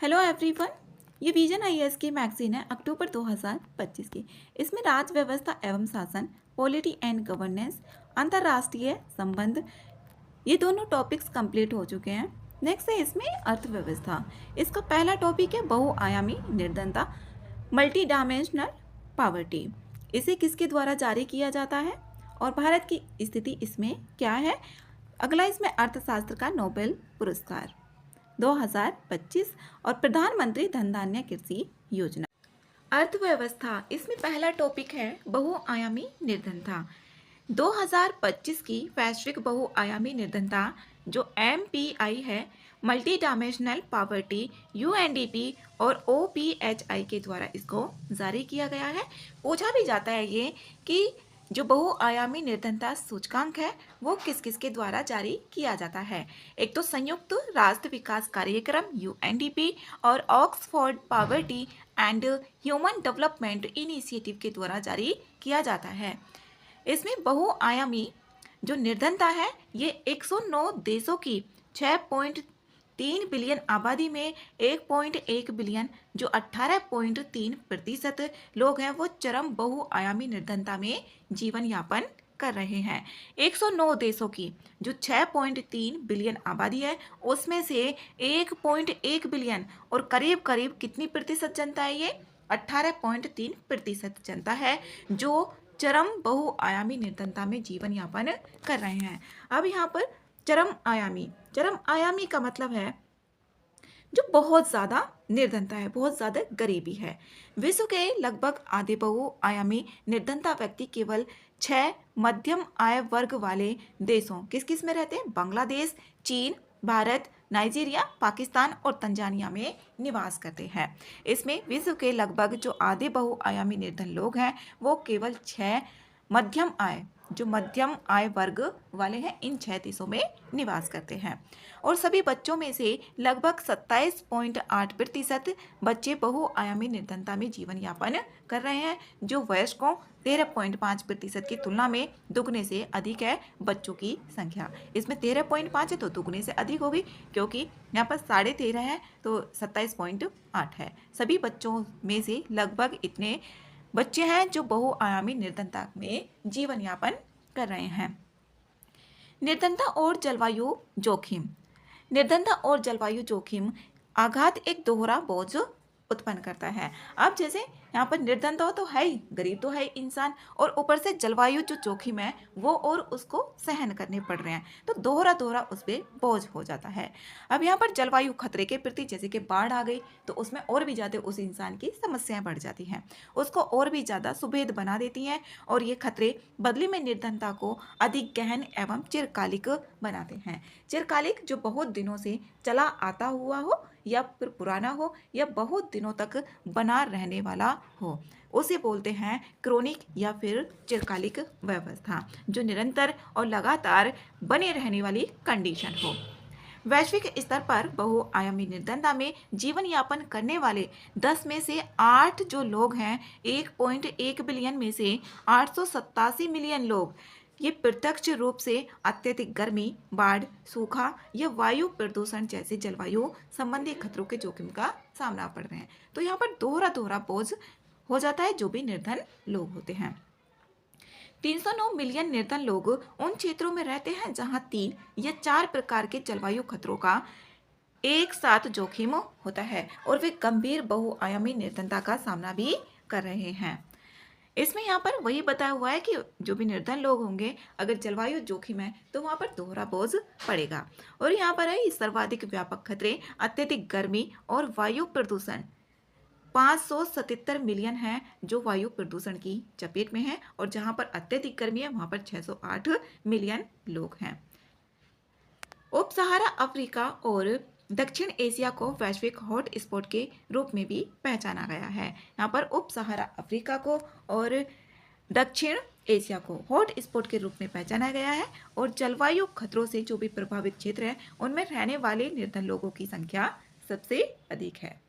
Hello everyone. ये vision IAS की magazine है अक्टूबर 2025 की। इसमें राज्य व्यवस्था एवं शासन, पॉलिटी एंड गवर्नेंस, अंतर्राष्ट्रीय संबंध, ये दोनों टॉपिक्स कंप्लीट हो चुके हैं। नेक्स्ट है इसमें अर्थव्यवस्था। इसका पहला टॉपिक है बहुआयामी निर्धनता, मल्टी डायमेंशनल पॉवर्टी। इसे किसके द्वारा जारी किया जाता है और भारत की स्थिति इसमें क्या है। अगला इसमें अर्थशास्त्र का नोबेल पुरस्कार 2025 और प्रधानमंत्री धन धान्य कृषि योजना। अर्थव्यवस्था, इसमें पहला टॉपिक है बहुआयामी निर्धनता। 2025 की वैश्विक बहुआयामी निर्धनता जो MPI है, मल्टी डायमेंशनल पॉवर्टी, UNDP और OPHI के द्वारा इसको जारी किया गया है। पूछा भी जाता है ये कि जो बहुआयामी निर्धनता सूचकांक है वो किस किस के द्वारा जारी किया जाता है। एक तो संयुक्त राष्ट्र विकास कार्यक्रम UNDP और Oxford poverty and human development initiative के द्वारा जारी किया जाता है। इसमें बहुआयामी जो निर्धनता है ये 109 देशों की 6.3 बिलियन आबादी में 1.1 बिलियन जो 18.3% लोग हैं वो चरम बहुआयामी निर्धनता में जीवन यापन कर रहे हैं। 109 देशों की जो 6.3 बिलियन आबादी है उसमें से 1.1 बिलियन और करीब करीब कितनी प्रतिशत जनता है, ये 18.3% जनता है जो चरम बहुआयामी निर्धनता में जीवन यापन कर रहे हैं। अब यहाँ पर चरम आयामी का मतलब है जो बहुत ज़्यादा निर्धनता है, बहुत ज़्यादा गरीबी है। विश्व के लगभग आधे बहुआयामी निर्धनता व्यक्ति केवल 6 मध्यम आय वर्ग वाले देशों किस किस में रहते हैं, बांग्लादेश, चीन, भारत, नाइजीरिया, पाकिस्तान और तंजानिया में निवास करते हैं। इसमें विश्व के लगभग जो आधे बहुआयामी निर्धन लोग हैं वो केवल 6 मध्यम आय वर्ग वाले हैं, इन 6 देशों में निवास करते हैं। और सभी बच्चों में से लगभग 27.8% बच्चे बहुआयामी निर्धनता में जीवन यापन कर रहे हैं, जो वयस्कों 13.5% की तुलना में दुगने से अधिक है बच्चों की संख्या। इसमें 13.5 है तो दुगने से अधिक होगी, क्योंकि यहाँ पर 13.5 है तो 27.8 है। सभी बच्चों में से लगभग इतने बच्चे हैं जो बहुआयामी निर्धनता में जीवन यापन कर रहे हैं। निर्धनता और जलवायु जोखिम। निर्धनता और जलवायु जोखिम आघात एक दोहरा बोझ उत्पन्न करता है। अब जैसे यहाँ पर निर्धनता तो है ही, गरीब तो है इंसान, और ऊपर से जलवायु जो जोखिम है वो और उसको सहन करने पड़ रहे हैं, तो दोहरा दोहरा उस पर बोझ हो जाता है। अब यहाँ पर जलवायु खतरे के प्रति जैसे कि बाढ़ आ गई तो उसमें और भी ज़्यादा उस इंसान की समस्याएं बढ़ जाती हैं, उसको और भी ज़्यादा सुभेद बना देती हैं, और ये खतरे बदले में निर्धनता को अधिक गहन एवं चिरकालिक बनाते हैं। चिरकालिक जो बहुत दिनों से चला आता हुआ हो या फिर पुराना हो या बहुत दिनों तक बना रहने वाला हो, उसे बोलते हैं क्रोनिक या फिर चिरकालिक व्यवस्था, जो निरंतर और लगातार बने रहने वाली कंडीशन हो। वैश्विक स्तर पर बहुआयामी निर्धनता में जीवन यापन करने वाले 10 में से 8 जो लोग हैं, 1.1 बिलियन में से 887 मिलियन लोग ये प्रत्यक्ष रूप से अत्यधिक गर्मी, बाढ़, सूखा या वायु प्रदूषण जैसे जलवायु संबंधी खतरों के जोखिम का सामना कर रहे हैं। तो यहाँ पर दोहरा दोहरा बोझ हो जाता है जो भी निर्धन लोग होते हैं। 309 मिलियन निर्धन लोग उन क्षेत्रों में रहते हैं जहां 3 या 4 प्रकार के जलवायु खतरों का एक साथ जोखिम होता है और वे गंभीर बहुआयामी निर्धनता का सामना भी कर रहे हैं। इसमें यहाँ पर वही बताया हुआ है कि जो भी निर्धन लोग होंगे, अगर जलवायु जोखिम है तो वहाँ पर दोहरा बोझ पड़ेगा। और यहाँ पर है सर्वाधिक व्यापक खतरे अत्यधिक गर्मी और वायु प्रदूषण। 577 मिलियन है जो वायु प्रदूषण की चपेट में है, और जहाँ पर अत्यधिक गर्मी है वहाँ पर 608 मिलियन लोग हैं। उप सहारा अफ्रीका और दक्षिण एशिया को वैश्विक हॉट स्पॉट के रूप में भी पहचाना गया है। यहाँ पर उप सहारा अफ्रीका को और दक्षिण एशिया को हॉट स्पॉट के रूप में पहचाना गया है, और जलवायु खतरों से जो भी प्रभावित क्षेत्र है उनमें रहने वाले निर्धन लोगों की संख्या सबसे अधिक है।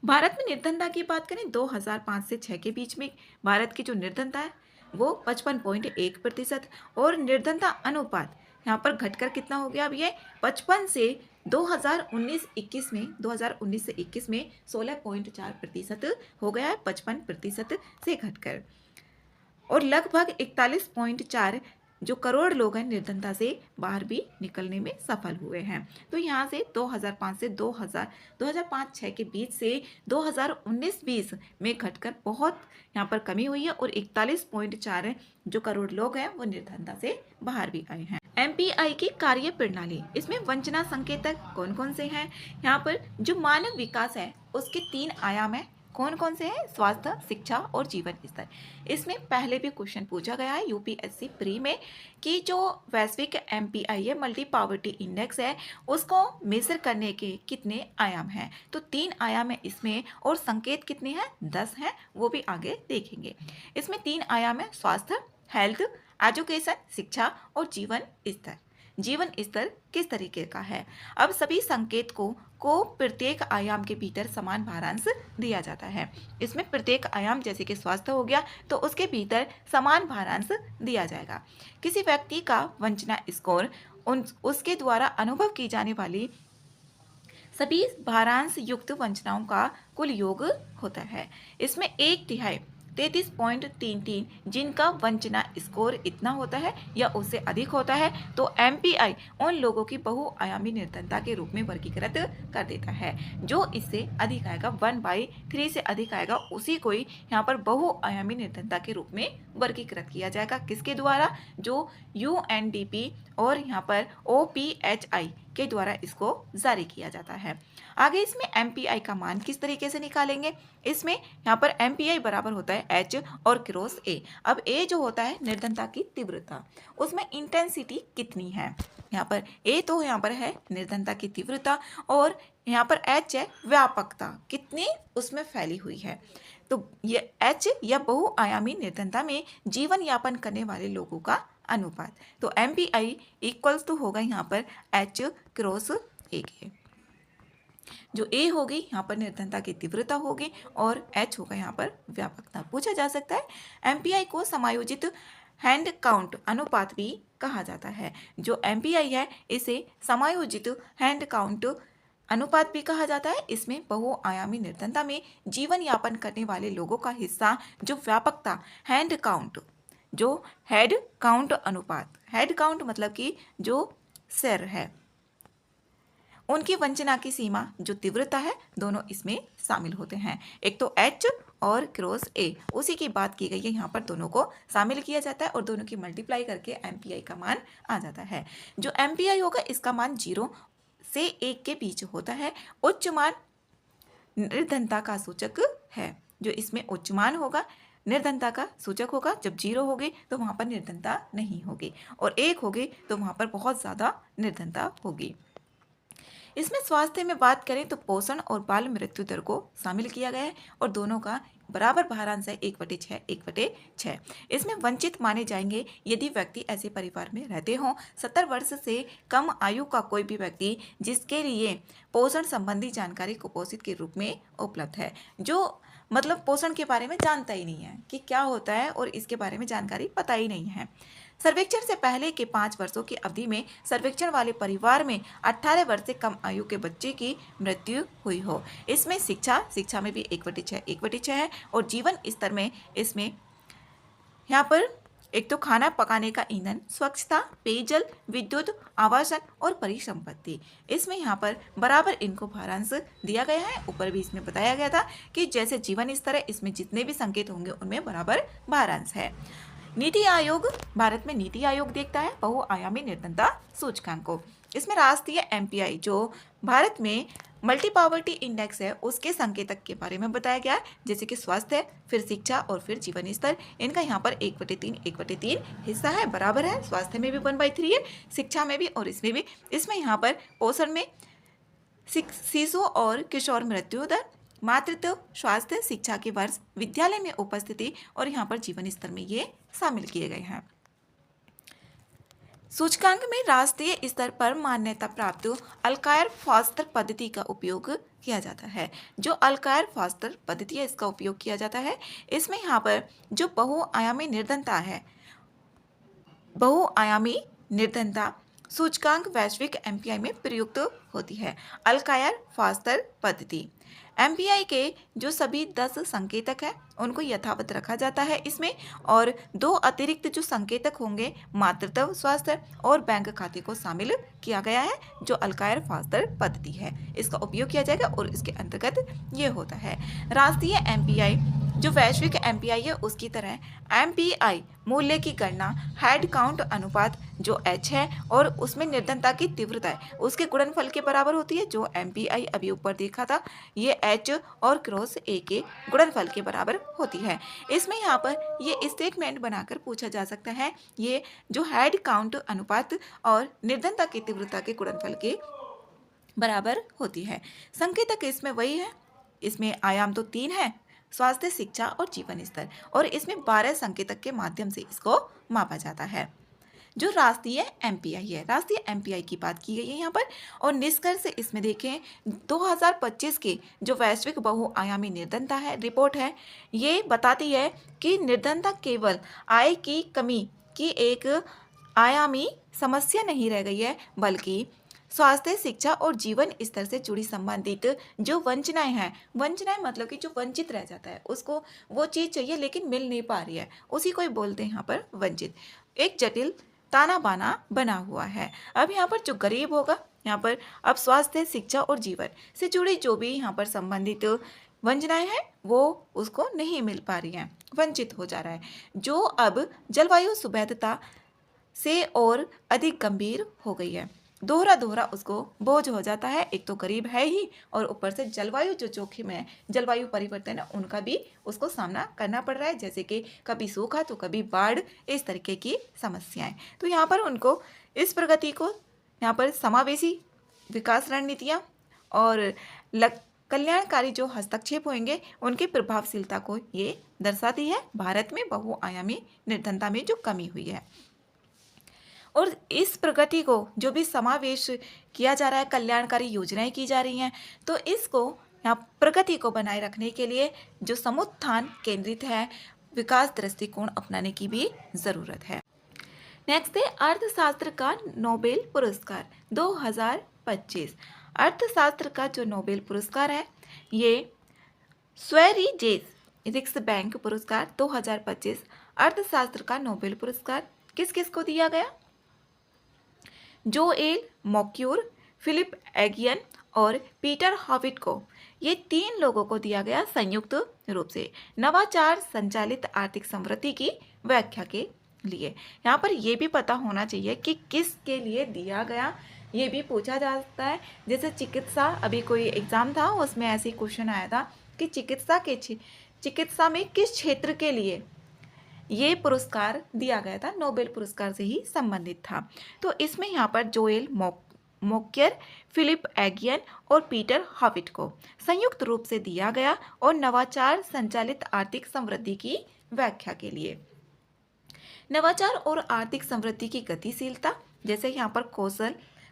भारत में निर्धनता की बात करें 2005 से 6 के बीच में भारत की जो निर्धनता है वो 55.1% और निर्धनता अनुपात यहाँ पर घटकर कितना हो गया अब ये 55 से 2019-21 में 2019 से 21 में 16.4% हो गया है, 55% से घटकर। और लगभग 41.4 जो करोड़ लोग हैं निर्धनता से बाहर भी निकलने में सफल हुए हैं। तो यहाँ से 2005 से 2005-6 के बीच से 2019-20 में घटकर बहुत यहाँ पर कमी हुई है और 41.4 जो करोड़ लोग हैं वो निर्धनता से बाहर भी आए हैं। एमपीआई की कार्य प्रणाली, इसमें वंचना संकेतक कौन कौन से हैं? यहाँ पर जो मानव विकास है उसके 3 आयाम है। कौन कौन से हैं? स्वास्थ्य, शिक्षा और जीवन स्तर। इसमें पहले भी क्वेश्चन पूछा गया है यूपीएससी प्री में कि जो वैश्विक एमपीआई है, मल्टी पॉवर्टी इंडेक्स है, उसको मेजर करने के कितने आयाम हैं? तो 3 आयाम है इसमें और संकेत कितने हैं? 10 हैं, वो भी आगे देखेंगे। इसमें 3 आयाम है, स्वास्थ्य, हेल्थ, एजुकेशन, शिक्षा और जीवन स्तर। जीवन स्तर किस तरीके का है? अब सभी संकेत को प्रत्येक आयाम के भीतर समान भारांश दिया जाता है। इसमें प्रत्येक आयाम जैसे कि स्वास्थ्य हो गया तो उसके भीतर समान भारांश दिया जाएगा। किसी व्यक्ति का वंचना स्कोर उसके द्वारा अनुभव की जाने वाली सभी भारांश युक्त वंचनाओं का कुल योग होता है। इसमें 1/3 33.33 जिनका वंचना स्कोर इतना होता है या उससे अधिक होता है तो एमपीआई उन लोगों की बहुआयामी निर्धनता के रूप में वर्गीकृत कर देता है। जो इससे अधिक आएगा 1/3 से अधिक आएगा उसी को ही यहाँ पर बहुआयामी निर्धनता के रूप में वर्गीकृत किया जाएगा। किसके द्वारा? जो यूएनडीपी और यहाँ पर ओपीएचआई के द्वारा इसको जारी किया जाता है। आगे इसमें एमपीआई का मान किस तरीके से निकालेंगे? इसमें यहाँ पर एमपीआई बराबर होता है एच और क्रॉस ए। अब ए जो होता है निर्धनता की तीव्रता, उसमें इंटेंसिटी कितनी है? यहाँ पर ए तो यहाँ पर है निर्धनता की तीव्रता और यहाँ पर एच है व्यापकता, कितनी उसमें फैली हुई है। तो ये एच या बहुआयामी निर्धनता में जीवन यापन करने वाले लोगों का अनुपात। तो एमपीआई इक्वल्स टू होगा यहाँ पर एच क्रॉस ए के। जो ए होगी यहाँ पर निर्धनता की तीव्रता होगी और एच होगा यहाँ पर व्यापकता। पूछा जा सकता है एमपीआई को समायोजित हैंड काउंट अनुपात भी कहा जाता है। जो एमपीआई है इसे समायोजित हैंड काउंट अनुपात भी कहा जाता है। इसमें बहुआयामी निर्धनता में जीवन यापन करने वाले लोगों का हिस्सा जो व्यापकता हैंड काउंट, जो हेड काउंट अनुपात, हेड काउंट मतलब कि जो सिर है, उनकी वंचना की सीमा जो तीव्रता है, दोनों इसमें शामिल होते हैं। एक तो एच और क्रॉस ए, उसी की बात की गई है, यहाँ पर दोनों को शामिल किया जाता है और दोनों की मल्टीप्लाई करके एमपीआई का मान आ जाता है। जो एमपीआई होगा इसका मान 0 से 1 के बीच होता है। उच्च मान निर्धनता का सूचक है। जो इसमें उच्च मान होगा निर्धनता का सूचक होगा। जब 0 होगी तो वहाँ पर निर्धनता नहीं होगी और 1 होगी तो वहाँ पर बहुत ज़्यादा निर्धनता होगी। इसमें स्वास्थ्य में बात करें तो पोषण और बाल मृत्यु दर को शामिल किया गया है और दोनों का बराबर भारांश है 1/6 1/6। इसमें वंचित माने जाएंगे यदि व्यक्ति ऐसे परिवार में रहते हों 70 वर्ष से कम आयु का कोई भी व्यक्ति जिसके लिए पोषण संबंधी जानकारी कुपोषित के रूप में उपलब्ध है। जो मतलब पोषण के बारे में जानता ही नहीं है कि क्या होता है और इसके बारे में जानकारी पता ही नहीं है। सर्वेक्षण से पहले के 5 वर्षों की अवधि में सर्वेक्षण वाले परिवार में 18 वर्ष से कम आयु के बच्चे की मृत्यु हुई हो। इसमें शिक्षा में भी 1/6 है और जीवन स्तर में इसमें यहाँ पर एक तो खाना पकाने का ईंधन, स्वच्छता, पेयजल, विद्युत, आवासन और परिसंपत्ति, इसमें यहाँ पर बराबर इनको भारांश दिया गया है। ऊपर भी इसमें बताया गया था कि जैसे जीवन स्तर है इसमें जितने भी संकेत होंगे उनमें बराबर भारांश है। नीति आयोग, भारत में नीति आयोग देखता है बहुआयामी निर्धनता सूचकांक को। इसमें राष्ट्रीय एमपीआई जो भारत में मल्टी पॉवर्टी इंडेक्स है उसके संकेतक के बारे में बताया गया है, जैसे कि स्वास्थ्य, फिर शिक्षा और फिर जीवन स्तर। इनका यहाँ पर 1/3 हिस्सा है, बराबर है। स्वास्थ्य में भी 1/3 है, शिक्षा में भी और इसमें भी। इसमें यहाँ पर पोषण में शिशु और किशोर मृत्यु दर, मातृत्व, स्वास्थ्य, शिक्षा के वर्ष, विद्यालय में उपस्थिति और यहाँ पर जीवन स्तर में ये शामिल किए गए हैं। सूचकांक में राष्ट्रीय स्तर पर मान्यता प्राप्त अल्कायर फॉस्टर पद्धति का उपयोग किया जाता है। जो अल्कायर फॉस्टर पद्धति है इसका उपयोग किया जाता है। इसमें यहाँ पर जो बहुआयामी निर्धनता है, बहुआयामी निर्धनता सूचकांक वैश्विक एमपीआई में प्रयुक्त होती है। अल्कायर फास्टर पद्धति। एमपीआई के जो सभी 10 संकेतक हैं उनको यथावत रखा जाता है इसमें, और 2 अतिरिक्त जो संकेतक होंगे मातृत्व स्वास्थ्य और बैंक खाते को शामिल किया गया है, जो अल्कायर फास्टर पद्धति है, इसका उपयोग किया जाएगा और इसके अंतर्गत ये होता है। राष्ट्रीय एमपीआई जो वैश्विक एमपीआई है उसकी तरह एमपीआई मूल्य की गणना हेड काउंट अनुपात जो एच है और उसमें निर्धनता की तीव्रता है उसके गुणनफल के बराबर होती है। जो एमपीआई अभी ऊपर देखा था ये एच और क्रॉस ए के गुणनफल के बराबर होती है। इसमें यहाँ पर ये स्टेटमेंट बनाकर पूछा जा सकता है, ये जो हेड काउंट अनुपात और निर्धनता की तीव्रता के गुणनफल के बराबर होती है। संकेतक इसमें वही है, इसमें आयाम तो 3 है, स्वास्थ्य शिक्षा और जीवन स्तर, और इसमें 12 संकेतक के माध्यम से इसको मापा जाता है। जो राष्ट्रीय एमपीआई है, राष्ट्रीय एमपीआई की बात की गई है यहाँ पर, और निष्कर्ष इसमें देखें 2025 की जो वैश्विक बहुआयामी निर्धनता है रिपोर्ट है, ये बताती है कि निर्धनता केवल आय की कमी की एक आयामी समस्या नहीं रह गई है, बल्कि स्वास्थ्य शिक्षा और जीवन स्तर से जुड़ी संबंधित जो वंचनाएं हैं, वंचनाएं मतलब कि जो वंचित रह जाता है उसको वो चीज़ चाहिए लेकिन मिल नहीं पा रही है, उसी को ही बोलते हैं यहाँ पर वंचित। एक जटिल ताना बाना बना हुआ है। अब यहाँ पर जो गरीब होगा यहाँ पर अब स्वास्थ्य शिक्षा और जीवन से जुड़ी जो भी यहाँ पर संबंधित वंचनाएं हैं वो उसको नहीं मिल पा रही हैं, वंचित हो जा रहा है, जो अब जलवायु सुभेद्यता से और अधिक गंभीर हो गई है। दोहरा उसको बोझ हो जाता है, एक तो गरीब है ही और ऊपर से जलवायु जो जोखिम है, जलवायु परिवर्तन है उनका भी उसको सामना करना पड़ रहा है, जैसे कि कभी सूखा तो कभी बाढ़, इस तरीके की समस्याएं। तो यहाँ पर उनको इस प्रगति को यहाँ पर समावेशी विकास रणनीतियाँ और कल्याणकारी जो हस्तक्षेप होंगे उनकी प्रभावशीलता को ये दर्शाती है। भारत में बहुआयामी निर्धनता में जो कमी हुई है और इस प्रगति को जो भी समावेश किया जा रहा है, कल्याणकारी योजनाएं की जा रही हैं, तो इसको यहाँ प्रगति को बनाए रखने के लिए जो समुत्थान केंद्रित है विकास दृष्टिकोण अपनाने की भी ज़रूरत है। नेक्स्ट है अर्थशास्त्र का नोबेल पुरस्कार 2025। अर्थशास्त्र का जो नोबेल पुरस्कार है ये स्वेरिजेस रिक्स बैंक पुरस्कार 2025 अर्थशास्त्र का नोबेल पुरस्कार किस किस को दिया गया? जोएल मॉक्यूर, फिलिप एगियन और पीटर हॉविट को, ये 3 लोगों को दिया गया संयुक्त रूप से नवाचार संचालित आर्थिक समृद्धि की व्याख्या के लिए। यहाँ पर यह भी पता होना चाहिए कि किसके लिए दिया गया, ये भी पूछा जाता है। जैसे चिकित्सा, अभी कोई एग्जाम था उसमें ऐसे क्वेश्चन आया था कि चिकित्सा में किस क्षेत्र के लिए ये पुरस्कार दिया गया था, नोबेल पुरस्कार से ही संबंधित था। तो इसमें यहाँ पर जोएल मॉक्यूर, फिलिप एगियन और पीटर हॉविट को संयुक्त रूप से दिया गया और नवाचार संचालित आर्थिक समृद्धि की व्याख्या के लिए। नवाचार और आर्थिक समृद्धि की गतिशीलता, जैसे यहाँ पर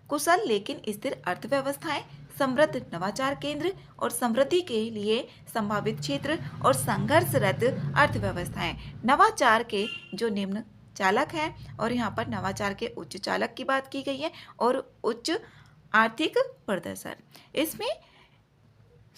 कुशल लेकिन स्थिर अर्थव्यवस्थाएं, समृद्ध नवाचार केंद्र और समृद्धि के लिए संभावित क्षेत्र और संघर्षरत अर्थव्यवस्थाएं। नवाचार के जो निम्न चालक हैं और यहाँ पर नवाचार के उच्च चालक की बात की गई है और उच्च आर्थिक प्रदर्शन। इसमें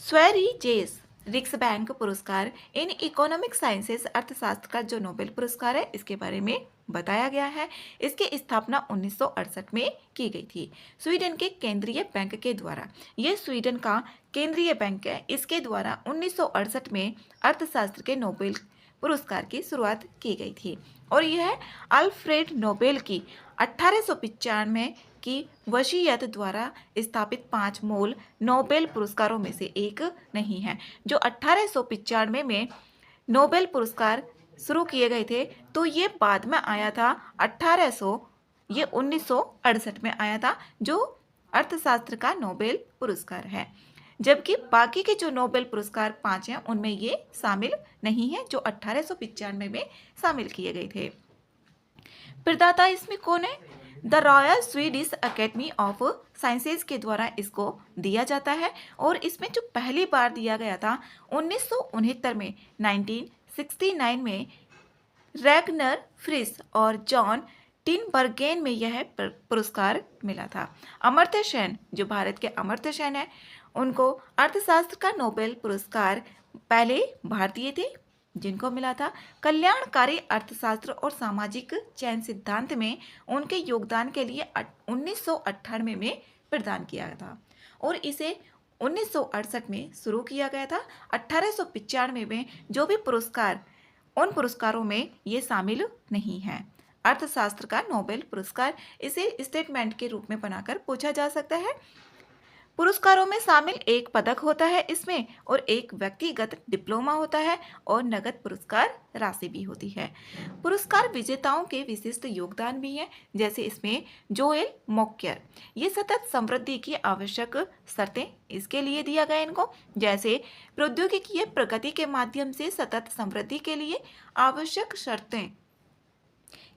स्वेरिजेस रिक्स बैंक पुरस्कार इन इकोनॉमिक साइंसेस अर्थशास्त्र का जो नोबेल पुरस्कार है इसके बारे में बताया गया है। इसकी स्थापना 1968 में की गई थी स्वीडन के केंद्रीय बैंक के द्वारा। यह स्वीडन का केंद्रीय बैंक है, इसके द्वारा 1968 में अर्थशास्त्र के नोबेल पुरस्कार की शुरुआत की गई थी और यह अल्फ्रेड नोबेल की 1895 की वसीयत द्वारा स्थापित 5 मूल नोबेल पुरस्कारों में से एक नहीं है। जो 1895 में नोबेल पुरस्कार शुरू किए गए थे तो ये बाद में आया था 1968 में आया था जो अर्थशास्त्र का नोबेल पुरस्कार है, जबकि बाकी के जो नोबेल पुरस्कार 5 हैं उनमें ये शामिल नहीं है जो 1895 में शामिल किए गए थे। प्रदाता इसमें कौन है? The royal Swedish academy of sciences के द्वारा इसको दिया जाता है और इसमें जो पहली बार दिया गया था 1969 में 1969 में रैगनर फ्रिस और जॉन टिनबर्गेन में यह पुरस्कार मिला था। अमर्त्य सेन, जो भारत के अमर्त्य सेन है, उनको अर्थशास्त्र का नोबेल पुरस्कार पहले भारतीय थे जिनको मिला था। कल्याणकारी अर्थशास्त्र और सामाजिक चयन सिद्धांत में उनके योगदान के लिए 1998 में प्रदान किया था और इसे 1968 में शुरू किया गया था। 1895 में जो भी पुरस्कार, उन पुरस्कारों में ये शामिल नहीं है। अर्थशास्त्र का नोबेल पुरस्कार इसे स्टेटमेंट के रूप में बनाकर पूछा जा सकता है। पुरस्कारों में शामिल एक पदक होता है इसमें और एक व्यक्तिगत डिप्लोमा होता है और नगद पुरस्कार राशि भी होती है। पुरस्कार विजेताओं के विशिष्ट योगदान भी हैं, जैसे इसमें जोएल मोक्यर, ये सतत समृद्धि की आवश्यक शर्तें इसके लिए दिया गया इनको, जैसे प्रौद्योगिकी प्रगति के माध्यम से सतत समृद्धि के लिए आवश्यक शर्तें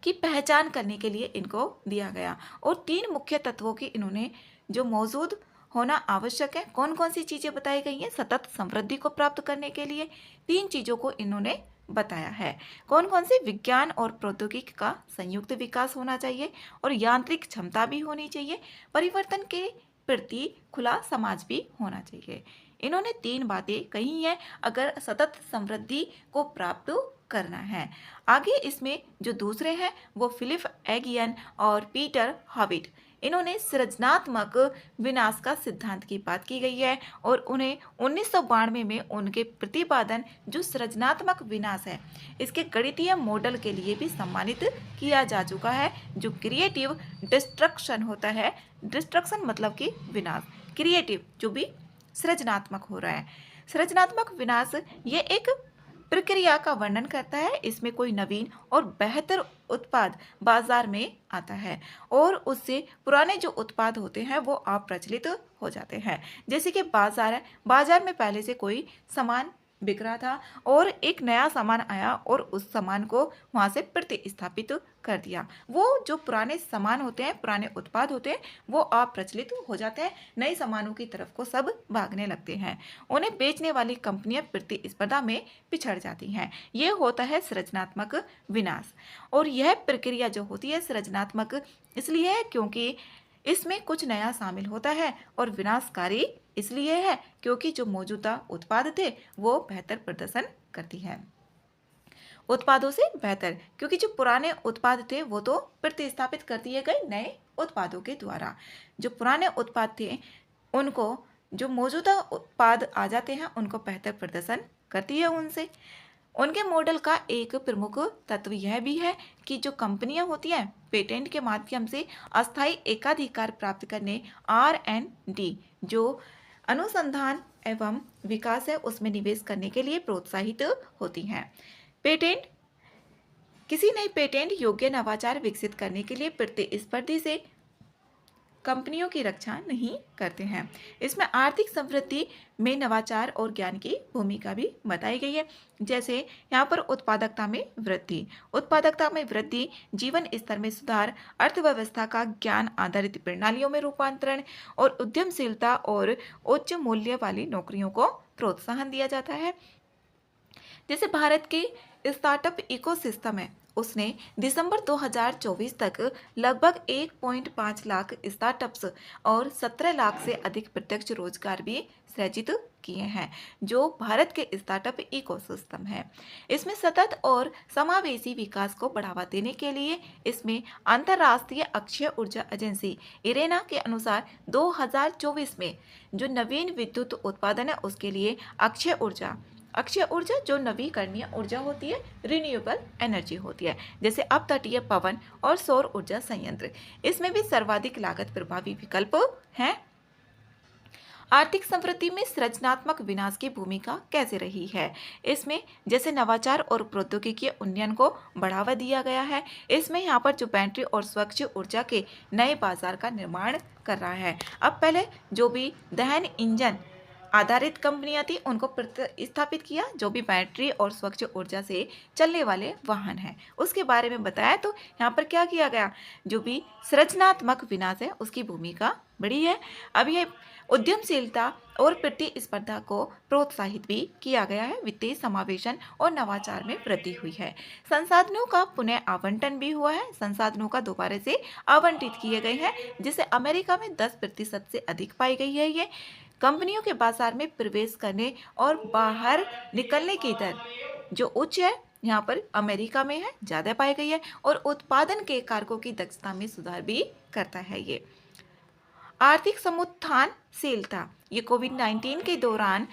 की पहचान करने के लिए इनको दिया गया और 3 मुख्य तत्वों की इन्होंने जो मौजूद होना आवश्यक है, कौन कौन सी चीजें बताई गई हैं सतत समृद्धि को प्राप्त करने के लिए, 3 चीजों को इन्होंने बताया है। कौन कौन से? विज्ञान और प्रौद्योगिकी का संयुक्त विकास होना चाहिए और यांत्रिक क्षमता भी होनी चाहिए, परिवर्तन के प्रति खुला समाज भी होना चाहिए। इन्होंने 3 बातें कही हैं अगर सतत समृद्धि को प्राप्त करना है। आगे इसमें जो दूसरे हैं वो फिलिप एगियन और पीटर हाविट, इन्होंने सृजनात्मक विनाश का सिद्धांत की बात की गई है और उन्हें 1992 में उनके प्रतिपादन जो सृजनात्मक विनाश है इसके गणितीय मॉडल के लिए भी सम्मानित किया जा चुका है। जो क्रिएटिव डिस्ट्रक्शन होता है, डिस्ट्रक्शन मतलब कि विनाश, क्रिएटिव जो भी सृजनात्मक हो रहा है, सृजनात्मक विनाश ये एक प्रक्रिया का वर्णन करता है। इसमें कोई नवीन और बेहतर उत्पाद बाजार में आता है और उससे पुराने जो उत्पाद होते हैं वो अप्रचलित हो जाते हैं। जैसे कि बाजार है, बाजार में पहले से कोई सामान बिक रहा था और एक नया सामान आया और उस सामान को वहाँ से प्रतिस्थापित कर दिया। वो जो पुराने सामान होते हैं, पुराने उत्पाद होते हैं, वो अप्रचलित हो जाते हैं, नए सामानों की तरफ को सब भागने लगते हैं। उन्हें बेचने वाली कंपनियां प्रतिस्पर्धा में पिछड़ जाती हैं। ये होता है सृजनात्मक विनाश और यह प्रक्रिया जो होती है सृजनात्मक इसलिए है क्योंकि इसमें कुछ नया शामिल होता है और विनाशकारी इसलिए है क्योंकि जो मौजूदा उत्पाद थे वो बेहतर प्रदर्शन करती है। उत्पादों से बेहतर, क्योंकि जो पुराने उत्पाद थे वो तो प्रतिस्थापित कर दिए गए नए उत्पादों के द्वारा। जो पुराने उत्पाद थे उनको जो मौजूदा उत्पाद आ जाते हैं उनको बेहतर प्रदर्शन करती है उनसे। उनके मॉडल का एक प्रमुख तत्व यह भी है कि जो कंपनियां होती हैं पेटेंट के माध्यम से अस्थायी एकाधिकार प्राप्त करने R&D जो अनुसंधान एवं विकास है उसमें निवेश करने के लिए प्रोत्साहित होती हैं। पेटेंट किसी नई पेटेंट योग्य नवाचार विकसित करने के लिए प्रतिस्पर्धी से कंपनियों की रक्षा नहीं करते हैं। इसमें आर्थिक समृद्धि में नवाचार और ज्ञान की भूमिका भी बताई गई है। जैसे यहाँ पर उत्पादकता में वृद्धि, उत्पादकता में वृद्धि, जीवन स्तर में सुधार, अर्थव्यवस्था का ज्ञान आधारित प्रणालियों में रूपांतरण और उद्यमशीलता और उच्च मूल्य वाली नौकरियों को प्रोत्साहन दिया जाता है। जैसे भारत के स्टार्टअप इकोसिस्टम है उसने दिसंबर 2024 तक लगभग 1.5 लाख स्टार्टअप्स और 17 लाख से अधिक प्रत्यक्ष रोजगार भी सृजित किए हैं। जो भारत के स्टार्टअप इकोसिस्टम है इसमें सतत और समावेशी विकास को बढ़ावा देने के लिए इसमें अंतर्राष्ट्रीय अक्षय ऊर्जा एजेंसी इरेना के अनुसार 2024 में जो नवीन विद्युत उत्पादन है उसके लिए अक्षय ऊर्जा जो नवीकरणीय ऊर्जा होती है, रिन्यूएबल एनर्जी होती है, जैसे अपतटीय पवन और सौर ऊर्जा संयंत्र, इसमें भी सर्वाधिक लागत प्रभावी विकल्प हैं। आर्थिक समृद्धि में सृजनात्मक विनाश की भूमिका कैसे रही है? इसमें जैसे नवाचार और प्रौद्योगिकी उन्नयन को बढ़ावा दिया गया है। इसमें यहाँ पर जो बैटरी और स्वच्छ ऊर्जा के नए बाजार का निर्माण कर रहा है। अब पहले जो भी दहन इंजन आधारित कंपनियां थी उनको प्रतिस्थापित किया, जो भी बैटरी और स्वच्छ ऊर्जा से चलने वाले वाहन हैं उसके बारे में बताया। तो यहाँ पर क्या किया गया, जो भी सृजनात्मक विनाश है उसकी भूमिका बड़ी है। अब ये उद्यमशीलता और प्रतिस्पर्धा को प्रोत्साहित भी किया गया है। वित्तीय समावेशन और नवाचार में वृद्धि हुई है। संसाधनों का पुनः आवंटन भी हुआ है। संसाधनों का दोबारा से आवंटित किए गए हैं, जिसे अमेरिका में 10% से अधिक पाई गई है। ये कंपनियों के बाजार में प्रवेश करने और बाहर निकलने की दर जो उच्च है यहाँ पर अमेरिका में है, ज़्यादा पाई गई है। और उत्पादन के कारकों की दक्षता में सुधार भी करता है। ये आर्थिक समुत्थानशीलता, ये कोविड-19 के दौरान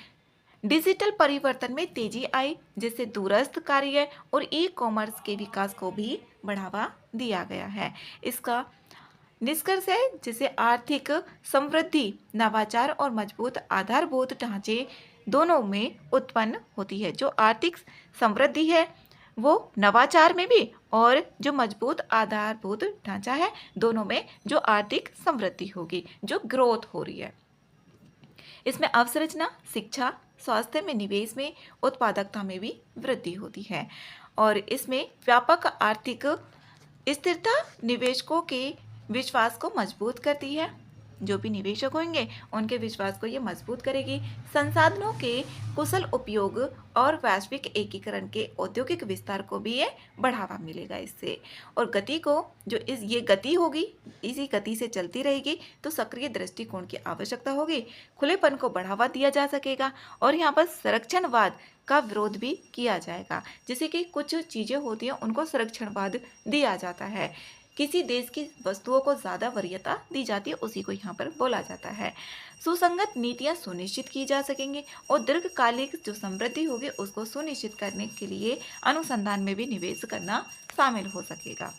डिजिटल परिवर्तन में तेजी आई, जिससे दूरस्थ कार्य और ई कॉमर्स के विकास को भी बढ़ावा दिया गया है। इसका निष्कर्ष है जिसे आर्थिक समृद्धि, नवाचार और मजबूत आधारभूत ढांचे दोनों में उत्पन्न होती है। जो आर्थिक समृद्धि है वो नवाचार में भी, और जो मजबूत आधारभूत ढांचा है दोनों में जो आर्थिक समृद्धि होगी, जो ग्रोथ हो रही है। इसमें अवसंरचना, शिक्षा, स्वास्थ्य में निवेश में, उत्पादकता में भी वृद्धि होती है। और इसमें व्यापक आर्थिक स्थिरता निवेशकों के विश्वास को मजबूत करती है। जो भी निवेशक होंगे उनके विश्वास को ये मजबूत करेगी। संसाधनों के कुशल उपयोग और वैश्विक एकीकरण के औद्योगिक विस्तार को भी ये बढ़ावा मिलेगा इससे। और गति को जो ये गति होगी, इसी गति से चलती रहेगी तो सक्रिय दृष्टिकोण की आवश्यकता होगी। खुलेपन को बढ़ावा दिया जा सकेगा और यहाँ पर संरक्षणवाद का विरोध भी किया जाएगा। जैसे कि कुछ चीज़ें होती हैं उनको संरक्षणवाद दिया जाता है, किसी देश की वस्तुओं को ज़्यादा वरीयता दी जाती है, उसी को यहाँ पर बोला जाता है। सुसंगत नीतियाँ सुनिश्चित की जा सकेंगी और दीर्घकालिक जो समृद्धि होगी उसको सुनिश्चित करने के लिए अनुसंधान में भी निवेश करना शामिल हो सकेगा।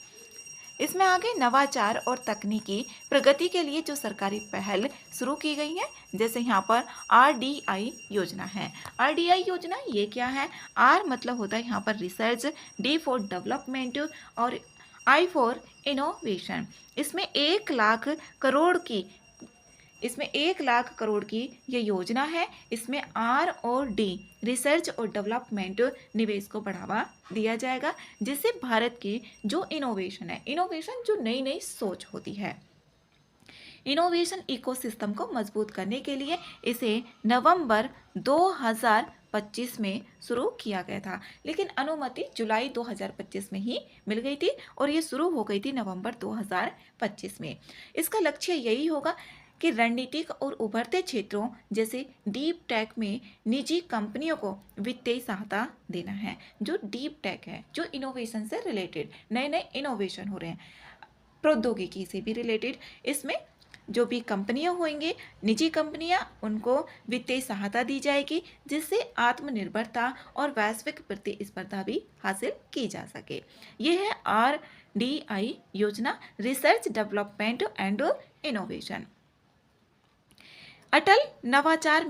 इसमें आगे नवाचार और तकनीकी प्रगति के लिए जो सरकारी पहल शुरू की गई है, जैसे यहाँ पर RDI योजना है। RDI योजना ये क्या है? R मतलब होता है यहाँ पर रिसर्च, D फॉर डेवलपमेंट और I फॉर इनोवेशन। इसमें 1 लाख करोड़ की ये योजना है। इसमें R और D रिसर्च और डेवलपमेंट निवेश को बढ़ावा दिया जाएगा, जिससे भारत की जो इनोवेशन है, इनोवेशन जो नई नई सोच होती है, इनोवेशन इकोसिस्टम को मजबूत करने के लिए इसे नवंबर 2025 में शुरू किया गया था, लेकिन अनुमति जुलाई 2025 में ही मिल गई थी और ये शुरू हो गई थी नवंबर 2025 में। इसका लक्ष्य यही होगा कि रणनीतिक और उभरते क्षेत्रों जैसे डीप टेक में निजी कंपनियों को वित्तीय सहायता देना है। जो डीप टेक है, जो इनोवेशन से रिलेटेड नए नए इनोवेशन हो रहे हैं, प्रौद्योगिकी से भी रिलेटेड, इसमें जो भी कंपनियां होंगी, निजी कंपनियां, उनको वित्तीय सहायता दी जाएगी, जिससे आत्मनिर्भरता और वैश्विक प्रतिस्पर्धा भी हासिल की जा सके। ये है RDI योजना, रिसर्च डेवलपमेंट एंड इनोवेशन। अटल नवाचार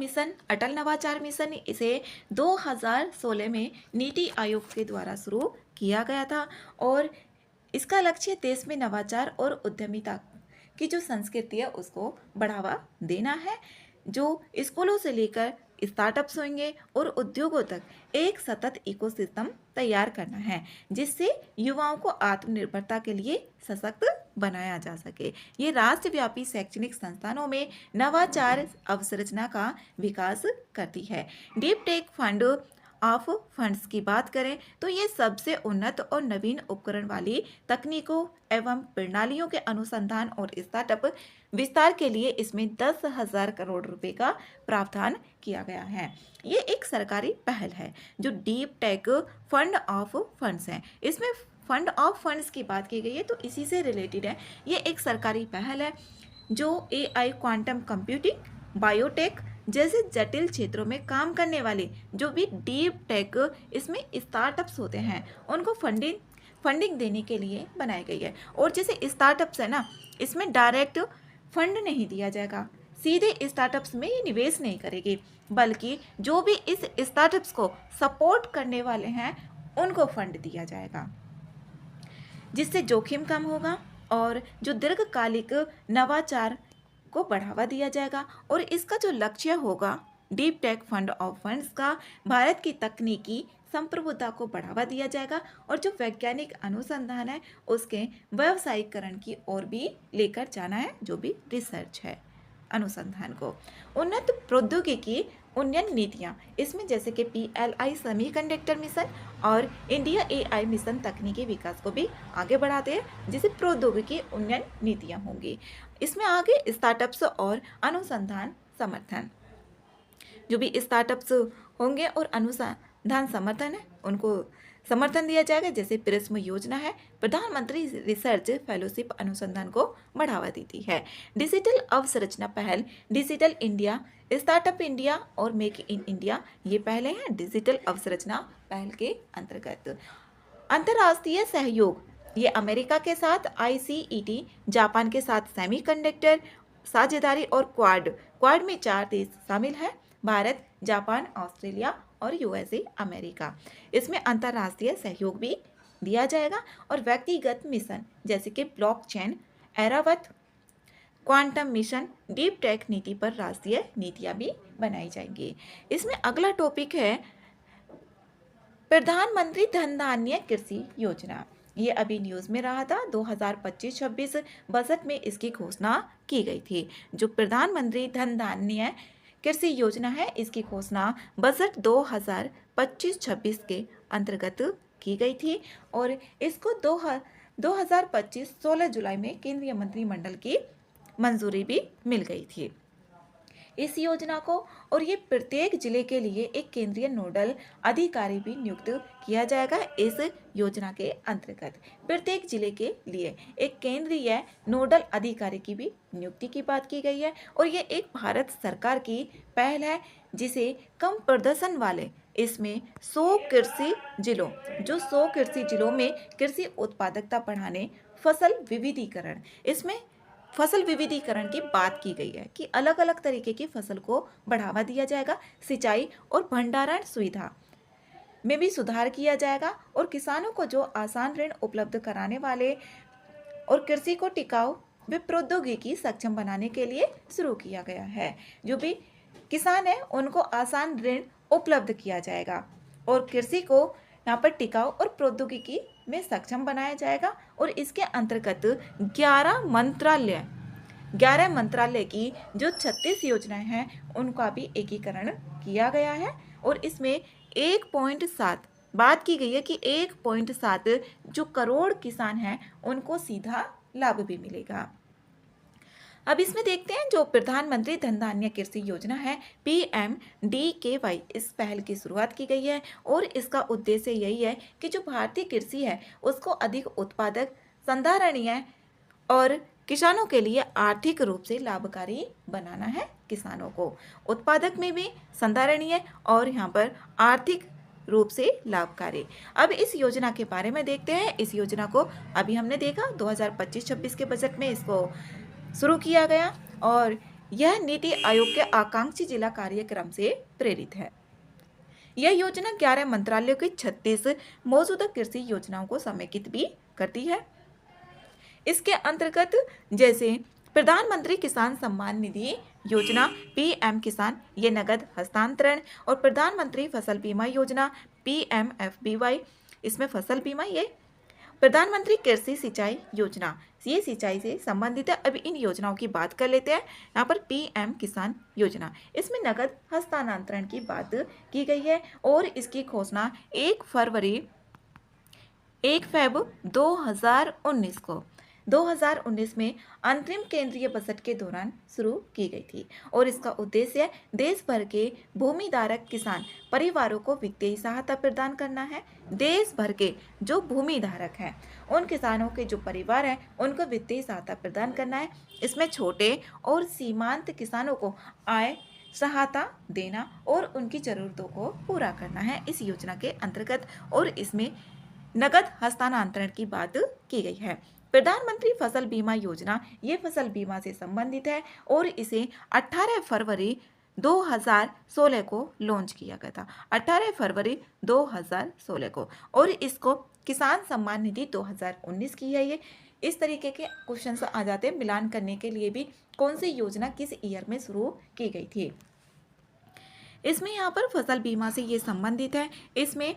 मिशन इसे 2016 में नीति आयोग के द्वारा शुरू किया गया था और इसका लक्ष्य देश में नवाचार और उद्यमिता की जो संस्कृति है उसको बढ़ावा देना है। जो स्कूलों से लेकर स्टार्टअप्स होंगे और उद्योगों तक एक सतत इकोसिस्टम तैयार करना है, जिससे युवाओं को आत्मनिर्भरता के लिए सशक्त बनाया जा सके। ये राष्ट्रव्यापी शैक्षणिक संस्थानों में नवाचार अवसंरचना का विकास करती है। डीप टेक फंड्स की बात करें तो ये सबसे उन्नत और नवीन उपकरण वाली तकनीकों एवं प्रणालियों के अनुसंधान और स्टार्टअप विस्तार के लिए इसमें 10,000 करोड़ रुपए का प्रावधान किया गया है। ये एक सरकारी पहल है जो deep tech fund of funds है। इसमें फंड ऑफ फंड्स की बात की गई है तो इसी से रिलेटेड है। ये एक सरकारी पहल है जो AI, क्वांटम कंप्यूटिंग, बायोटेक जैसे जटिल क्षेत्रों में काम करने वाले जो भी डीप टेक इसमें स्टार्टअप्स होते हैं उनको फंडिंग देने के लिए बनाई गई है। और जैसे स्टार्टअप्स है ना, इसमें डायरेक्ट फंड नहीं दिया जाएगा, सीधे स्टार्टअप्स में ये निवेश नहीं करेगी, बल्कि जो भी इस स्टार्टअप्स को सपोर्ट करने वाले हैं उनको फंड दिया जाएगा, जिससे जोखिम कम होगा और जो दीर्घकालिक नवाचार को बढ़ावा दिया जाएगा। और इसका जो लक्ष्य होगा deep tech fund of funds का भारत की तकनीकी संप्रभुता को बढ़ावा दिया जाएगा और जो वैज्ञानिक अनुसंधान है उसके व्यावसायीकरण की ओर भी लेकर जाना है, जो भी रिसर्च है अनुसंधान को। उन्नत प्रौद्योगिकी उन्नयन नीतियाँ, इसमें जैसे कि PLI सेमीकंडक्टर मिशन और इंडिया AI मिशन तकनीकी विकास को भी आगे बढ़ाते हैं, जिसे प्रौद्योगिकी उन्नयन नीतियाँ होंगी। इसमें आगे स्टार्टअप्स और अनुसंधान समर्थन, जो भी स्टार्टअप्स होंगे और अनुसंधान समर्थन है उनको समर्थन दिया जाएगा, जैसे प्रिज्म योजना है, प्रधानमंत्री रिसर्च फेलोशिप अनुसंधान को बढ़ावा देती है। डिजिटल अवसंरचना पहल, डिजिटल इंडिया, स्टार्टअप इंडिया और मेक इन इंडिया, ये पहले हैं डिजिटल अवसंरचना पहल के अंतर्गत। अंतर्राष्ट्रीय सहयोग, ये अमेरिका के साथ ICET, जापान के साथ सेमीकंडक्टर साझेदारी और क्वाड में 4 देश शामिल हैं, भारत, जापान, ऑस्ट्रेलिया और USA अमेरिका। इसमें अंतर्राष्ट्रीय सहयोग भी दिया जाएगा और व्यक्तिगत मिशन जैसे कि blockchain, Airavat, quantum mission, deep tech नीति पर राष्ट्रीय नीतियां भी बनाई जाएंगी। इसमें अगला टॉपिक है प्रधानमंत्री धन धान्य कृषि योजना। ये अभी न्यूज़ में रहा था, 2025-26 बजट में इसकी घोषणा की गई थी। जो प्रधानमंत्री धन धान्य कृषि योजना है, इसकी घोषणा बजट 2025-26 के अंतर्गत की गई थी और इसको 2025 16 जुलाई में केंद्रीय मंत्रिमंडल की मंजूरी भी मिल गई थी इस योजना को। और ये प्रत्येक जिले के लिए एक केंद्रीय नोडल अधिकारी भी नियुक्त किया जाएगा। इस योजना के अंतर्गत प्रत्येक जिले के लिए एक केंद्रीय नोडल अधिकारी की भी नियुक्ति की बात की गई है और ये एक भारत सरकार की पहल है, जिसे कम प्रदर्शन वाले, इसमें 100 कृषि जिलों में कृषि उत्पादकता बढ़ाने, फसल विविधीकरण की बात की गई है कि अलग अलग तरीके की फसल को बढ़ावा दिया जाएगा, सिंचाई और भंडारण सुविधा में भी सुधार किया जाएगा और किसानों को जो आसान ऋण उपलब्ध कराने वाले और कृषि को टिकाऊ व प्रौद्योगिकी सक्षम बनाने के लिए शुरू किया गया है। जो भी किसान है उनको आसान ऋण उपलब्ध किया जाएगा और कृषि को यहाँ पर टिकाऊ और प्रौद्योगिकी में सक्षम बनाया जाएगा और इसके अंतर्गत 11 मंत्रालय की जो 36 योजनाएं हैं उनका भी एकीकरण किया गया है और इसमें 1.7 बात की गई है कि 1.7 जो करोड़ किसान हैं उनको सीधा लाभ भी मिलेगा। अब इसमें देखते हैं जो प्रधानमंत्री धन धान्य कृषि योजना है PMDKY, इस पहल की शुरुआत की गई है और इसका उद्देश्य यही है कि जो भारतीय कृषि है उसको अधिक उत्पादक, संधारणीय और किसानों के लिए आर्थिक रूप से लाभकारी बनाना है। किसानों को उत्पादक में भी संधारणीय और यहाँ पर आर्थिक रूप से लाभकारी। अब इस योजना के बारे में देखते हैं। इस योजना को अभी हमने देखा 2025-26 के बजट में इसको शुरू किया गया और यह नीति आयोग के आकांक्षी जिला कार्यक्रम से प्रेरित है। यह योजना 11 मंत्रालयों की 36 मौजूदा कृषि योजनाओं को समेकित भी करती है। इसके अंतर्गत जैसे प्रधानमंत्री किसान सम्मान निधि योजना PM किसान, ये नगद हस्तांतरण, और प्रधानमंत्री फसल बीमा योजना PMFBY, इसमें फसल बीमा, ये प्रधानमंत्री कृषि सिंचाई योजना, ये सिंचाई से संबंधित है। अभी इन योजनाओं की बात कर लेते हैं। यहाँ पर PM किसान योजना, इसमें नगद हस्तांतरण की बात की गई है और इसकी घोषणा 1 फेब 2019 में अंतरिम केंद्रीय बजट के दौरान शुरू की गई थी और इसका उद्देश्य देश भर के भूमिधारक किसान परिवारों को वित्तीय सहायता प्रदान करना है। देश भर के जो भूमिधारक हैं उन किसानों के जो परिवार हैं उनको वित्तीय सहायता प्रदान करना है। इसमें छोटे और सीमांत किसानों को आय सहायता देना और उनकी जरूरतों को पूरा करना है इस योजना के अंतर्गत, और इसमें नगद हस्तांतरण की बात की गई है। प्रधानमंत्री फसल बीमा योजना, ये फसल बीमा से संबंधित है और इसे 18 फरवरी 2016 को लॉन्च किया गया था, 18 फरवरी 2016 को, और इसको किसान सम्मान निधि 2019 की है। ये इस तरीके के क्वेश्चंस आ जाते हैं मिलान करने के लिए भी, कौन सी योजना किस ईयर में शुरू की गई थी। इसमें यहाँ पर फसल बीमा से ये संबंधित है। इसमें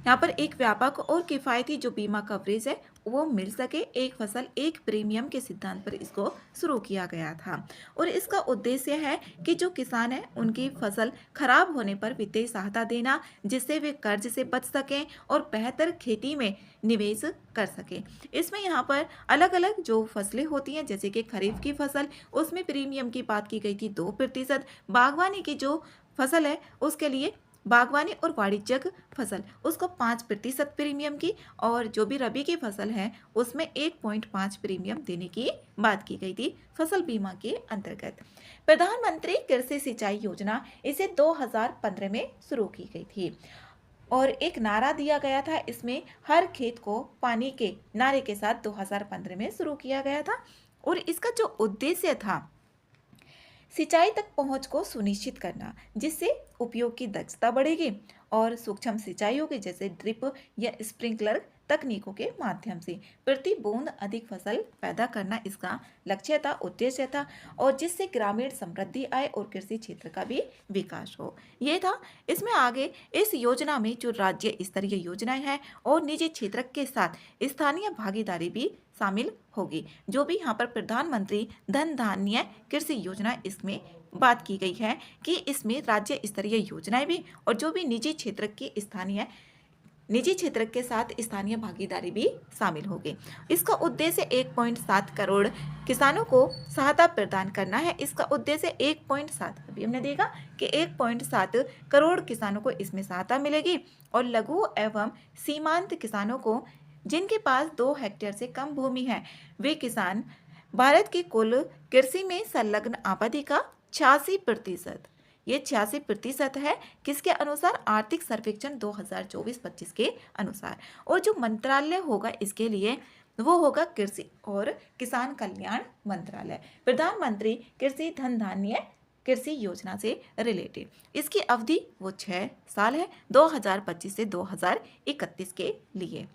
यहाँ पर एक व्यापक और किफ़ायती जो बीमा कवरेज है वो मिल सके, एक फसल एक प्रीमियम के सिद्धांत पर इसको शुरू किया गया था। और इसका उद्देश्य है कि जो किसान हैं उनकी फसल खराब होने पर वित्तीय सहायता देना, जिससे वे कर्ज से बच सकें और बेहतर खेती में निवेश कर सकें। इसमें यहाँ पर अलग अलग जो फसलें होती हैं, जैसे कि खरीफ की फसल, उसमें प्रीमियम की बात की गई थी 2%। बागवानी की जो फसल है उसके लिए बागवानी और वाणिज्यिक फसल उसको 5% प्रीमियम की, और जो भी रबी की फसल है उसमें 1.5 प्रीमियम देने की बात की गई थी फसल बीमा के अंतर्गत। प्रधानमंत्री कृषि सिंचाई योजना इसे 2015 में शुरू की गई थी और एक नारा दिया गया था, इसमें हर खेत को पानी के नारे के साथ 2015 में शुरू किया गया था। और इसका जो उद्देश्य था, सिंचाई तक पहुंच को सुनिश्चित करना, जिससे उपयोग की दक्षता बढ़ेगी और सूक्ष्म सिंचाई होगी, जैसे ड्रिप या स्प्रिंकलर तकनीकों के माध्यम से प्रति बूंद अधिक फसल पैदा करना इसका लक्ष्य था, उद्देश्य था, और जिससे ग्रामीण समृद्धि आए और कृषि क्षेत्र का भी विकास हो, ये था। इसमें आगे इस योजना में जो राज्य स्तरीय योजनाएं हैं और निजी क्षेत्र के साथ स्थानीय भागीदारी भी शामिल होगी। जो भी यहाँ पर प्रधानमंत्री धन धान्य कृषि योजना, इसमें बात की गई है कि इसमें राज्य स्तरीय योजनाएं भी और जो भी निजी क्षेत्र के साथ स्थानीय भागीदारी भी शामिल होगी। इसका उद्देश्य 1.7 करोड़ किसानों को सहायता प्रदान करना है। इसका उद्देश्य 1.7, अभी हमने देखा कि 1.7 करोड़ किसानों को इसमें सहायता मिलेगी, और लघु एवं सीमांत किसानों को जिनके पास 2 हेक्टेयर से कम भूमि है, वे किसान भारत की कुल कृषि में संलग्न आबादी का 86%, ये 86% है, किसके अनुसार? आर्थिक सर्वेक्षण 2024-25 के अनुसार। और जो मंत्रालय होगा इसके लिए वो होगा कृषि और किसान कल्याण मंत्रालय, प्रधानमंत्री कृषि धन धान्य कृषि योजना से रिलेटेड। इसकी अवधि वो 6 साल है, 2025 से 2031 के लिए।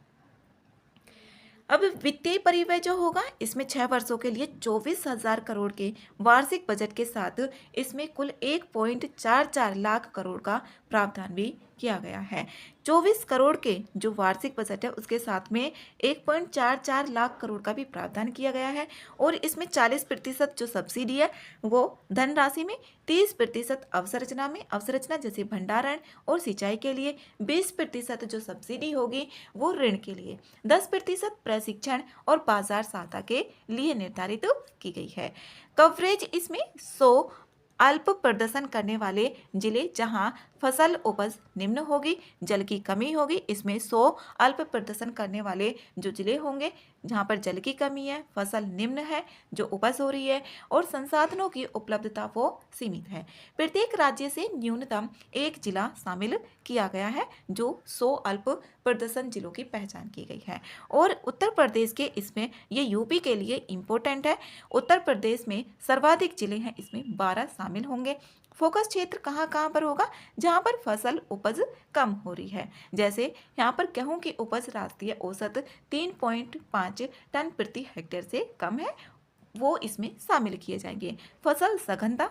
अब वित्तीय परिव्यय जो होगा इसमें 6 वर्षों के लिए 24,000 करोड़ के वार्षिक बजट के साथ इसमें कुल 1.44 लाख करोड़ का प्रावधान भी किया गया है। 24 करोड़ के जो वार्षिक बजट है उसके साथ में 1.44 लाख करोड़ का भी प्रावधान किया गया है। और इसमें 40% जो सब्सिडी है वो धनराशि में, 30% अवसंरचना जैसे भंडारण और सिंचाई के लिए, 20% जो सब्सिडी होगी वो ऋण के लिए, 10% प्रशिक्षण और बाजार सहायता के लिए निर्धारित की गई है। कवरेज इसमें 100 अल्प प्रदर्शन करने वाले जिले जहां फसल उपज निम्न होगी, जल की कमी होगी, इसमें 100 अल्प प्रदर्शन करने वाले जो जिले होंगे जहां पर जल की कमी है, फसल निम्न है, जो उपज हो रही है और संसाधनों की उपलब्धता वो सीमित है। प्रत्येक राज्य से न्यूनतम एक जिला शामिल किया गया है, जो 100 अल्प प्रदर्शन जिलों की पहचान की गई है। और उत्तर प्रदेश के इसमें ये यूपी के लिए इम्पोर्टेंट है। उत्तर प्रदेश में सर्वाधिक जिले हैं, इसमें 12 शामिल होंगे। फोकस क्षेत्र कहाँ पर होगा? जहाँ पर फसल उपज कम हो रही है, जैसे यहाँ पर गेहूं की उपज राष्ट्रीय औसत 3.5 टन प्रति हेक्टेयर से कम है, वो इसमें शामिल किए जाएंगे। फसल सघनता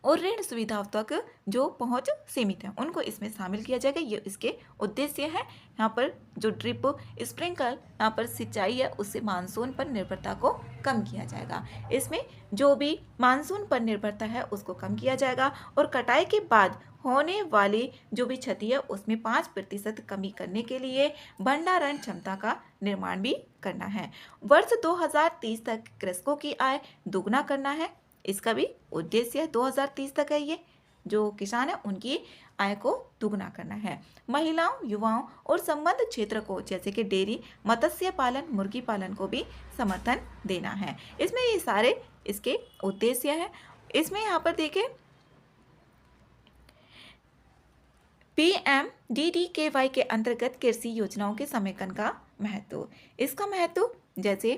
और ऋण सुविधाओं तक जो पहुंच सीमित है उनको इसमें शामिल किया जाएगा, ये इसके उद्देश्य है। यहाँ पर जो ड्रिप स्प्रिंकलर यहाँ पर सिंचाई है उससे मानसून पर निर्भरता को कम किया जाएगा। इसमें जो भी मानसून पर निर्भरता है उसको कम किया जाएगा और कटाई के बाद होने वाली जो भी क्षति है उसमें 5% कमी करने के लिए भंडारण क्षमता का निर्माण भी करना है। वर्ष 2030 तक कृषकों की आय दोगुना करना है, इसका भी उद्देश्य है। 2030 तक है ये जो किसान है उनकी आय को दुगना करना है। महिलाओं, युवाओं और संबद्ध क्षेत्र को जैसे कि डेयरी, मत्स्य पालन, मुर्गी पालन को भी समर्थन देना है। इसमें ये सारे इसके उद्देश्य है। इसमें यहाँ पर देखिए PMDDKY के अंतर्गत कृषि योजनाओं के समेकन का महत्व। इसका महत्व जैसे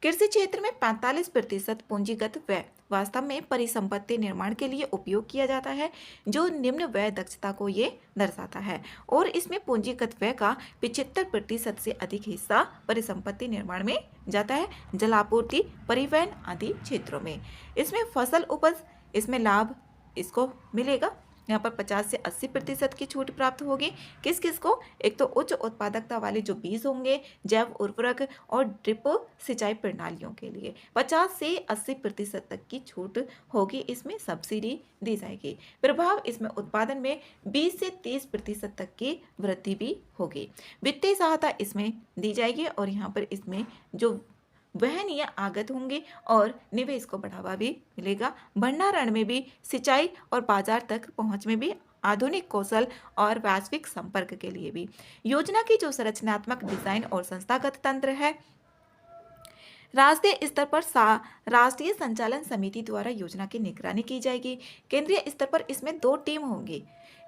कृषि क्षेत्र में 45% पूंजीगत व्यय वास्तव में परिसंपत्ति निर्माण के लिए उपयोग किया जाता है, जो निम्न व्यय दक्षता को ये दर्शाता है। और इसमें पूंजीगत व्यय का 75% से अधिक हिस्सा परिसंपत्ति निर्माण में जाता है, जलापूर्ति, परिवहन आदि क्षेत्रों में। इसमें फसल उपज, इसमें लाभ इसको मिलेगा, यहाँ पर 50 से 80% की छूट प्राप्त होगी। किस किस को? एक तो उच्च उत्पादकता वाले जो बीज होंगे, जैव उर्वरक और ड्रिप सिंचाई प्रणालियों के लिए 50 से 80% तक की छूट होगी, इसमें सब्सिडी दी जाएगी। प्रभाव इसमें उत्पादन में 20 से 30% तक की वृद्धि भी होगी। वित्तीय सहायता इसमें दी जाएगी और यहाँ पर इसमें जो वहनीय आगत होंगे और निवेश को बढ़ावा भी मिलेगा। भंडारण में भी, सिंचाई और बाजार तक पहुंच में भी, आधुनिक कौशल और वैश्विक संपर्क के लिए भी। योजना की जो संरचनात्मक डिजाइन और संस्थागत तंत्र है, राष्ट्रीय स्तर पर राष्ट्रीय संचालन समिति द्वारा योजना की निगरानी की जाएगी। केंद्रीय स्तर पर इसमें 2 टीम होंगी,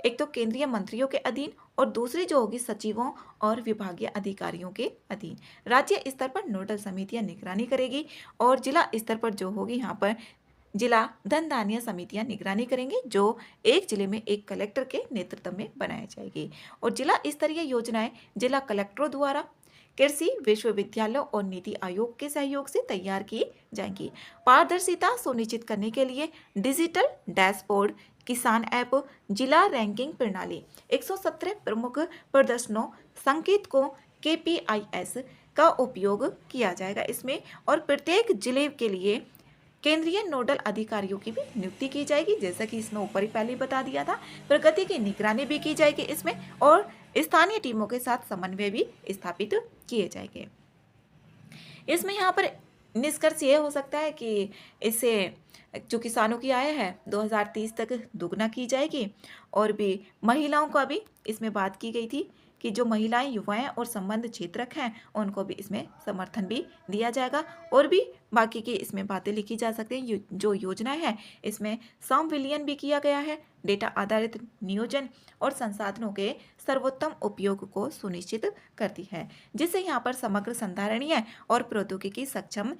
एक तो केंद्रीय मंत्रियों के अधीन और दूसरी जो होगी सचिवों और विभागीय अधिकारियों के अधीन। राज्य स्तर पर नोडल समितियां निगरानी करेगी और जिला स्तर पर जो होगी यहाँ पर जिला धन धान्य समितियां निगरानी करेंगी, जो एक जिले में एक कलेक्टर के नेतृत्व में बनाई जाएगी। और जिला स्तरीय योजनाएं जिला कलेक्टरों द्वारा कृषि विश्वविद्यालयों और नीति आयोग के सहयोग से तैयार की जाएंगी। पारदर्शिता सुनिश्चित करने के लिए डिजिटल डैशबोर्ड, किसान ऐप, जिला रैंकिंग प्रणाली, 117 प्रमुख प्रदर्शनों, संकेतकों, KPIS का उपयोग किया जाएगा इसमें। और प्रत्येक जिले के लिए केंद्रीय नोडल अधिकारियों की भी नियुक्ति की जाएगी, जैसा कि इसमें ऊपर ही पहले बता दिया था। प्रगति की निगरानी भी की जाएगी इसमें और स्थानीय टीमों के साथ समन्वय भी स्थापित किए जाएंगे। इसमें यहाँ पर निष्कर्ष ये हो सकता है कि इससे जो किसानों की आय है 2030 तक दुगना की जाएगी। और भी महिलाओं का भी इसमें बात की गई थी कि जो महिलाएं, युवाएं और संबंध क्षेत्रक हैं उनको भी इसमें समर्थन भी दिया जाएगा। और भी बाकी की इसमें बातें लिखी जा सकती हैं। जो योजना है इसमें संविलियन भी किया गया है, डेटा आधारित नियोजन और संसाधनों के सर्वोत्तम उपयोग को सुनिश्चित करती है, जिससे यहाँ पर समग्र संधारणीय और प्रौद्योगिकी सक्षम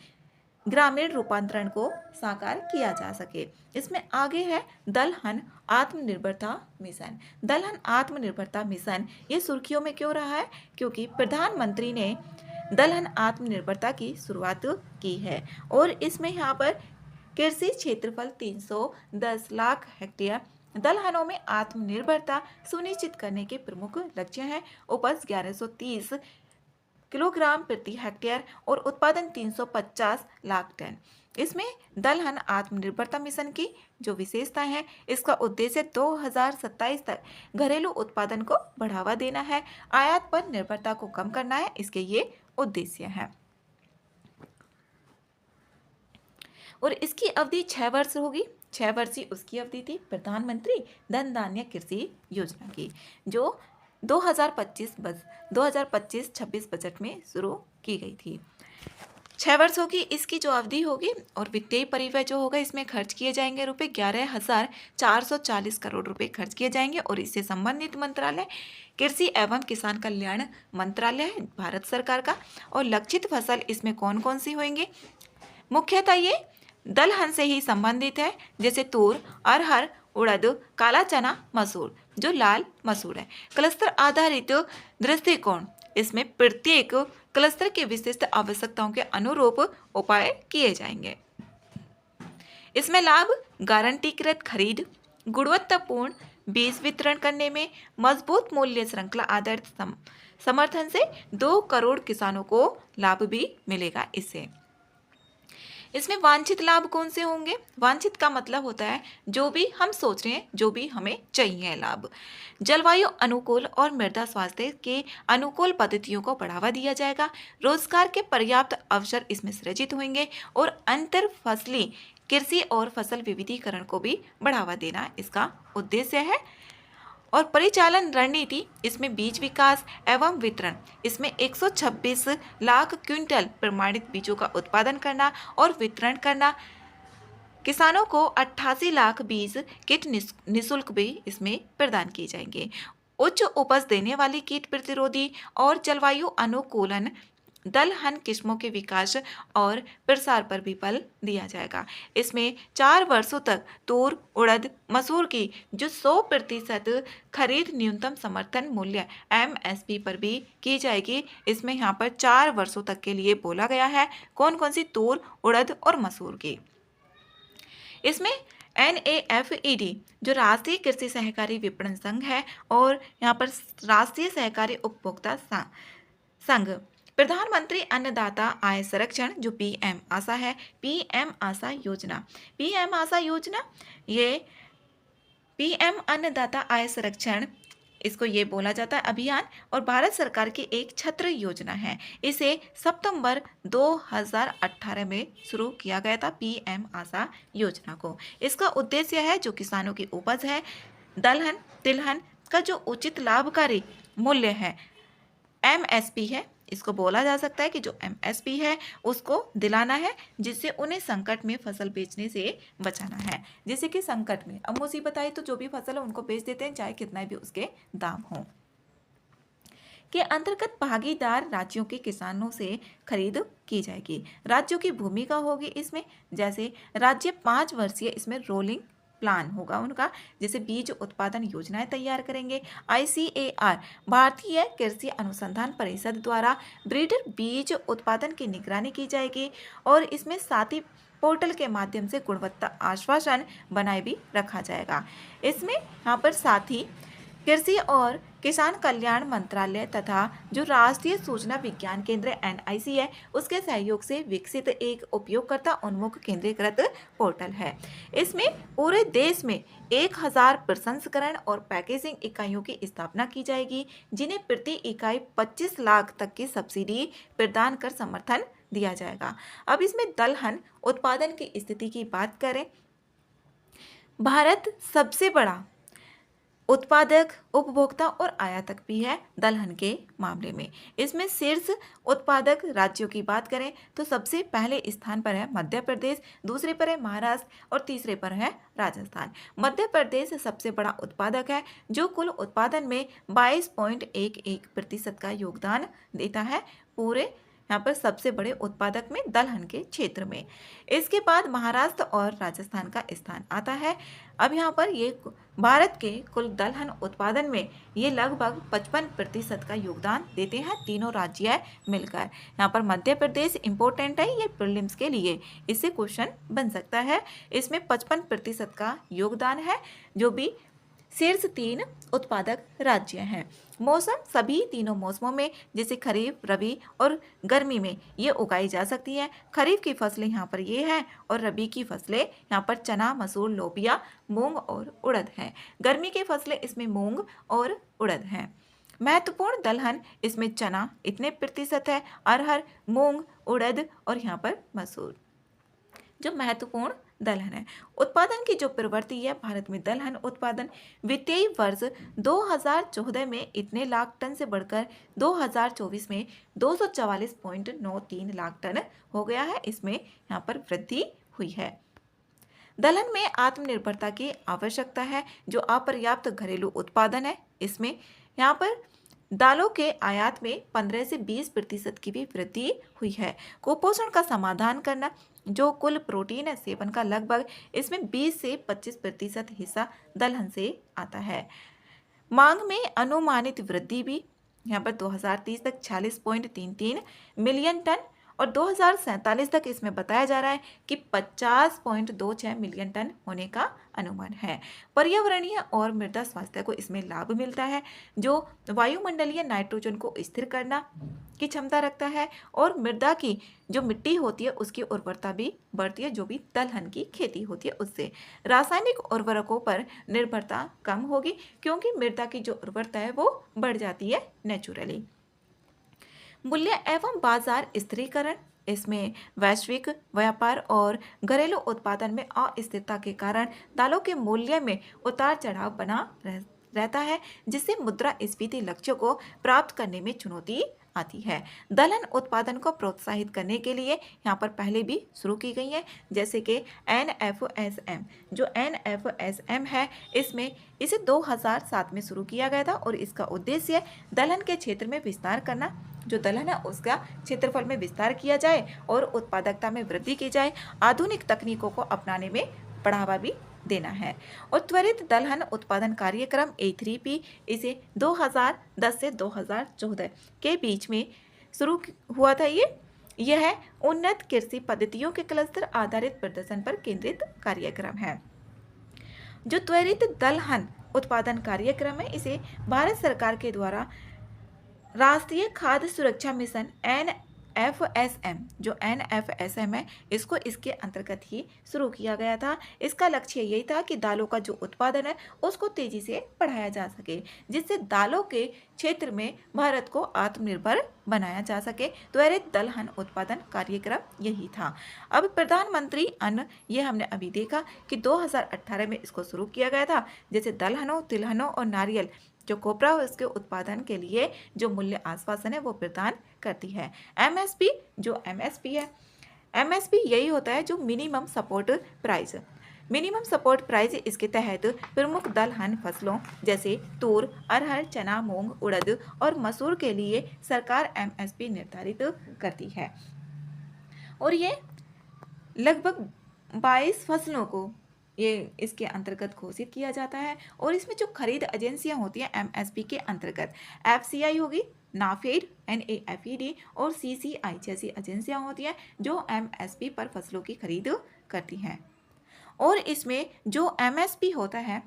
ग्रामीण रूपांतरण को साकार किया जा सके। इसमें आगे है दलहन आत्मनिर्भरता मिशन। दलहन आत्मनिर्भरता मिशन ये सुर्खियों में क्यों रहा है? क्योंकि प्रधानमंत्री ने दलहन आत्मनिर्भरता की शुरुआत की है और इसमें यहाँ पर कृषि क्षेत्रफल 310 लाख हेक्टेयर दलहनों में आत्मनिर्भरता सुनिश्चित करने के प्रमुख लक्ष्य हैं। उपज 1130 किलोग्राम प्रति हेक्टेयर और उत्पादन 350 लाख टन। इसमें दलहन आत्मनिर्भरता मिशन की जो विशेषता है, इसका उद्देश्य 2027 तक घरेलू उत्पादन को बढ़ावा देना है, आयात पर निर्भरता को कम करना है, इसके ये उद्देश्य है। और इसकी अवधि 6 वर्ष होगी। 6 वर्षीय उसकी अवधि थी प्रधानमंत्री धन धान्य कृषि योजना की, जो 2025-26 बजट में शुरू की गई थी। 6 वर्ष होगी इसकी जो अवधि होगी। और वित्तीय परिव्यय जो होगा इसमें खर्च किए जाएंगे रुपए 11,440 करोड़ रुपए खर्च किए जाएंगे। और इससे संबंधित मंत्रालय कृषि एवं किसान कल्याण मंत्रालय है भारत सरकार का। और लक्षित फसल इसमें कौन कौन सी होंगी? मुख्यतः ये दलहन से ही संबंधित है, जैसे तूर, अरहर, उड़द, काला चना, मसूर, जो लाल मसूर है। क्लस्टर आधारित दृष्टिकोण, इसमें प्रत्येक क्लस्टर के विशिष्ट आवश्यकताओं के अनुरूप उपाय किए जाएंगे। इसमें लाभ गारंटीकृत खरीद, गुणवत्तापूर्ण बीज वितरण करने में मजबूत मूल्य श्रृंखला आधारित समर्थन से 2 करोड़ किसानों को लाभ भी मिलेगा इससे। इसमें वांछित लाभ कौन से होंगे? वांछित का मतलब होता है जो भी हम सोच रहे हैं, जो भी हमें चाहिए लाभ। जलवायु अनुकूल और मृदा स्वास्थ्य के अनुकूल पद्धतियों को बढ़ावा दिया जाएगा। रोजगार के पर्याप्त अवसर इसमें सृजित होंगे और अंतर फसली कृषि और फसल विविधीकरण को भी बढ़ावा देना इसका उद्देश्य है। और परिचालन रणनीति, इसमें बीज विकास एवं वितरण, इसमें 126 लाख क्विंटल प्रमाणित बीजों का उत्पादन करना और वितरण करना। किसानों को 88 लाख बीज किट निःशुल्क भी इसमें प्रदान किए जाएंगे। उच्च उपज देने वाली कीट प्रतिरोधी और जलवायु अनुकूलन दलहन किस्मों के विकास और प्रसार पर भी बल दिया जाएगा। इसमें 4 वर्षों तक तूर, उड़द, मसूर की जो 100% खरीद न्यूनतम समर्थन मूल्य MSP पर भी की जाएगी। इसमें यहाँ पर 4 वर्षों तक के लिए बोला गया है। कौन कौन सी? तूर, उड़द और मसूर की। इसमें NAFED जो राष्ट्रीय कृषि सहकारी विपणन संघ है, और यहाँ पर राष्ट्रीय सहकारी उपभोक्ता संघ। प्रधानमंत्री अन्नदाता आय संरक्षण जो PM आशा है, PM आशा योजना। PM आशा योजना ये PM अन्नदाता आय संरक्षण, इसको ये बोला जाता है अभियान, और भारत सरकार की एक छत्र योजना है। इसे सितंबर 2018 में शुरू किया गया था PM आशा योजना को। इसका उद्देश्य है जो किसानों की उपज है, दलहन तिलहन का जो उचित लाभकारी मूल्य है, MSP है, इसको बोला जा सकता है कि जो MSP है उसको दिलाना है, जिससे उन्हें संकट में फसल बेचने से बचाना है। जैसे कि संकट में अब मुसीबत आई तो जो भी फसल है उनको बेच देते हैं, चाहे कितना भी उसके दाम हो। के अंतर्गत भागीदार राज्यों के किसानों से खरीद की जाएगी। राज्यों की भूमिका होगी इसमें, जैसे राज्य 5 वर्षीय इसमें रोलिंग प्लान होगा उनका, जैसे बीज उत्पादन योजनाएं तैयार करेंगे। ICAR भारतीय कृषि अनुसंधान परिषद द्वारा ब्रीडर बीज उत्पादन की निगरानी की जाएगी, और इसमें साथ ही पोर्टल के माध्यम से गुणवत्ता आश्वासन बनाए भी रखा जाएगा। इसमें यहाँ पर साथ ही कृषि और किसान कल्याण मंत्रालय तथा जो राष्ट्रीय सूचना विज्ञान केंद्र NIC है उसके सहयोग से विकसित एक उपयोगकर्ता उन्मुख केंद्रीकृत पोर्टल है। इसमें पूरे देश में 1000 प्रसंस्करण और पैकेजिंग इकाइयों की स्थापना की जाएगी, जिन्हें प्रति इकाई 25 लाख तक की सब्सिडी प्रदान कर समर्थन दिया जाएगा। अब इसमें दलहन उत्पादन की स्थिति की बात करें, भारत सबसे बड़ा उत्पादक, उपभोक्ता और आयातक भी है दलहन के मामले में। इसमें शीर्ष उत्पादक राज्यों की बात करें तो सबसे पहले स्थान पर है मध्य प्रदेश, दूसरे पर है महाराष्ट्र और तीसरे पर है राजस्थान। मध्य प्रदेश सबसे बड़ा उत्पादक है जो कुल उत्पादन में 22.11% का योगदान देता है पूरे यहाँ पर सबसे बड़े उत्पादक में दलहन के क्षेत्र में। इसके बाद महाराष्ट्र और राजस्थान का स्थान आता है। अब यहाँ पर ये भारत के कुल दलहन उत्पादन में ये लगभग 55% का योगदान देते हैं तीनों राज्य मिलकर। यहाँ पर मध्य प्रदेश इम्पोर्टेंट है, ये प्रीलिम्स के लिए इससे क्वेश्चन बन सकता है। इसमें 55% का योगदान है, जो भी शीर्ष 3 उत्पादक राज्य हैं। मौसम सभी तीनों मौसमों में जैसे खरीफ, रबी और गर्मी में ये उगाई जा सकती है। खरीफ की फसलें यहाँ पर ये हैं, और रबी की फसलें यहाँ पर चना, मसूर, लोबिया, मूंग और उड़द हैं। गर्मी की फसलें इसमें मूंग और उड़द हैं। महत्वपूर्ण दलहन इसमें चना इतने प्रतिशत है, अरहर, मूंग, उड़द और यहाँ पर मसूर जो महत्वपूर्ण दलहन है। उत्पादन की जो प्रवृत्ति है भारत में दलहन उत्पादन वित्तीय वर्ष 2014 में इतने लाख टन से बढ़कर 2024 में 244.93 लाख टन हो गया है। इसमें यहाँ पर वृद्धि हुई है। दलहन में आत्मनिर्भरता की आवश्यकता है जो अपर्याप्त घरेलू उत्पादन है। इसमें यहाँ पर दालों के आयात में 15 से 20% की भी वृद्धि हुई है। कुपोषण का समाधान करना, जो कुल प्रोटीन है सेवन का लगभग इसमें 20 से 25% हिस्सा दलहन से आता है। मांग में अनुमानित वृद्धि भी यहाँ पर 2030 तक 46.33 मिलियन टन और 2047 तक इसमें बताया जा रहा है कि 50.26 मिलियन टन होने का अनुमान है। पर्यावरणीय और मृदा स्वास्थ्य को इसमें लाभ मिलता है, जो वायुमंडलीय नाइट्रोजन को स्थिर करना की क्षमता रखता है, और मृदा की जो मिट्टी होती है उसकी उर्वरता भी बढ़ती है, जो भी दलहन की खेती होती है उससे। रासायनिक उर्वरकों पर निर्भरता कम होगी क्योंकि मृदा की जो उर्वरता है वो बढ़ जाती है नेचुरली। मूल्य एवं बाजार स्थिरीकरण, इसमें वैश्विक व्यापार और घरेलू उत्पादन में अस्थिरता के कारण दालों के मूल्य में उतार चढ़ाव बना रहता है, जिससे मुद्रास्फीति लक्ष्यों को प्राप्त करने में चुनौती आती है। दलहन उत्पादन को प्रोत्साहित करने के लिए यहाँ पर पहले भी शुरू की गई है, जैसे कि NFSM। जो NFSM है इसमें इसे 2007 में शुरू किया गया था, और इसका उद्देश्य दलहन के क्षेत्र में विस्तार करना, जो दलहन है उसका क्षेत्रफल में विस्तार किया जाए और उत्पादकता में वृद्धि की जाए, आधुनिक तकनीकों को अपनाने में बढ़ावा भी देना है। और त्वरित दलहन उत्पादन कार्यक्रम A3P इसे 2010 से 2014 के बीच में शुरू हुआ था। यह उन्नत कृषि पद्धतियों के क्लस्टर आधारित प्रदर्शन पर केंद्रित कार्यक्रम है। जो त्वरित दलहन उत्पादन कार्यक्रम है, इसे भारत सरकार के द्वारा राष्ट्रीय खाद्य सुरक्षा मिशन NFSM, जो NFSM है, इसको इसके अंतर्गत ही शुरू किया गया था। इसका लक्ष्य यही था कि दालों का जो उत्पादन है उसको तेजी से बढ़ाया जा सके, जिससे दालों के क्षेत्र में भारत को आत्मनिर्भर बनाया जा सके। त्वरित दलहन उत्पादन कार्यक्रम यही था। अब प्रधानमंत्री अन्न, ये हमने अभी देखा कि 2018 में इसको शुरू किया गया था। जैसे दलहनों, तिलहनों और नारियल जो कोपरा है उसके उत्पादन के लिए जो मूल्य आश्वासन है वो प्रदान करती है। MSP, जो MSP है, MSP यही होता है जो minimum support price. Minimum support price इसके तहत प्रमुख दलहन फसलों जैसे तूर, अरहर, चना, मूंग, उड़द और मसूर के लिए सरकार MSP निर्धारित करती है। और ये लगभग 22 फसलों को ये इसके अंतर्गत घोषित किया जाता है। और इसमें जो खरीद एजेंसियां होती हैं MSP के अंतर्गत FCI होगी, नाफेड, NAFED और CCI जैसी एजेंसियां होती हैं जो MSP पर फसलों की खरीद करती हैं। और इसमें जो MSP होता है,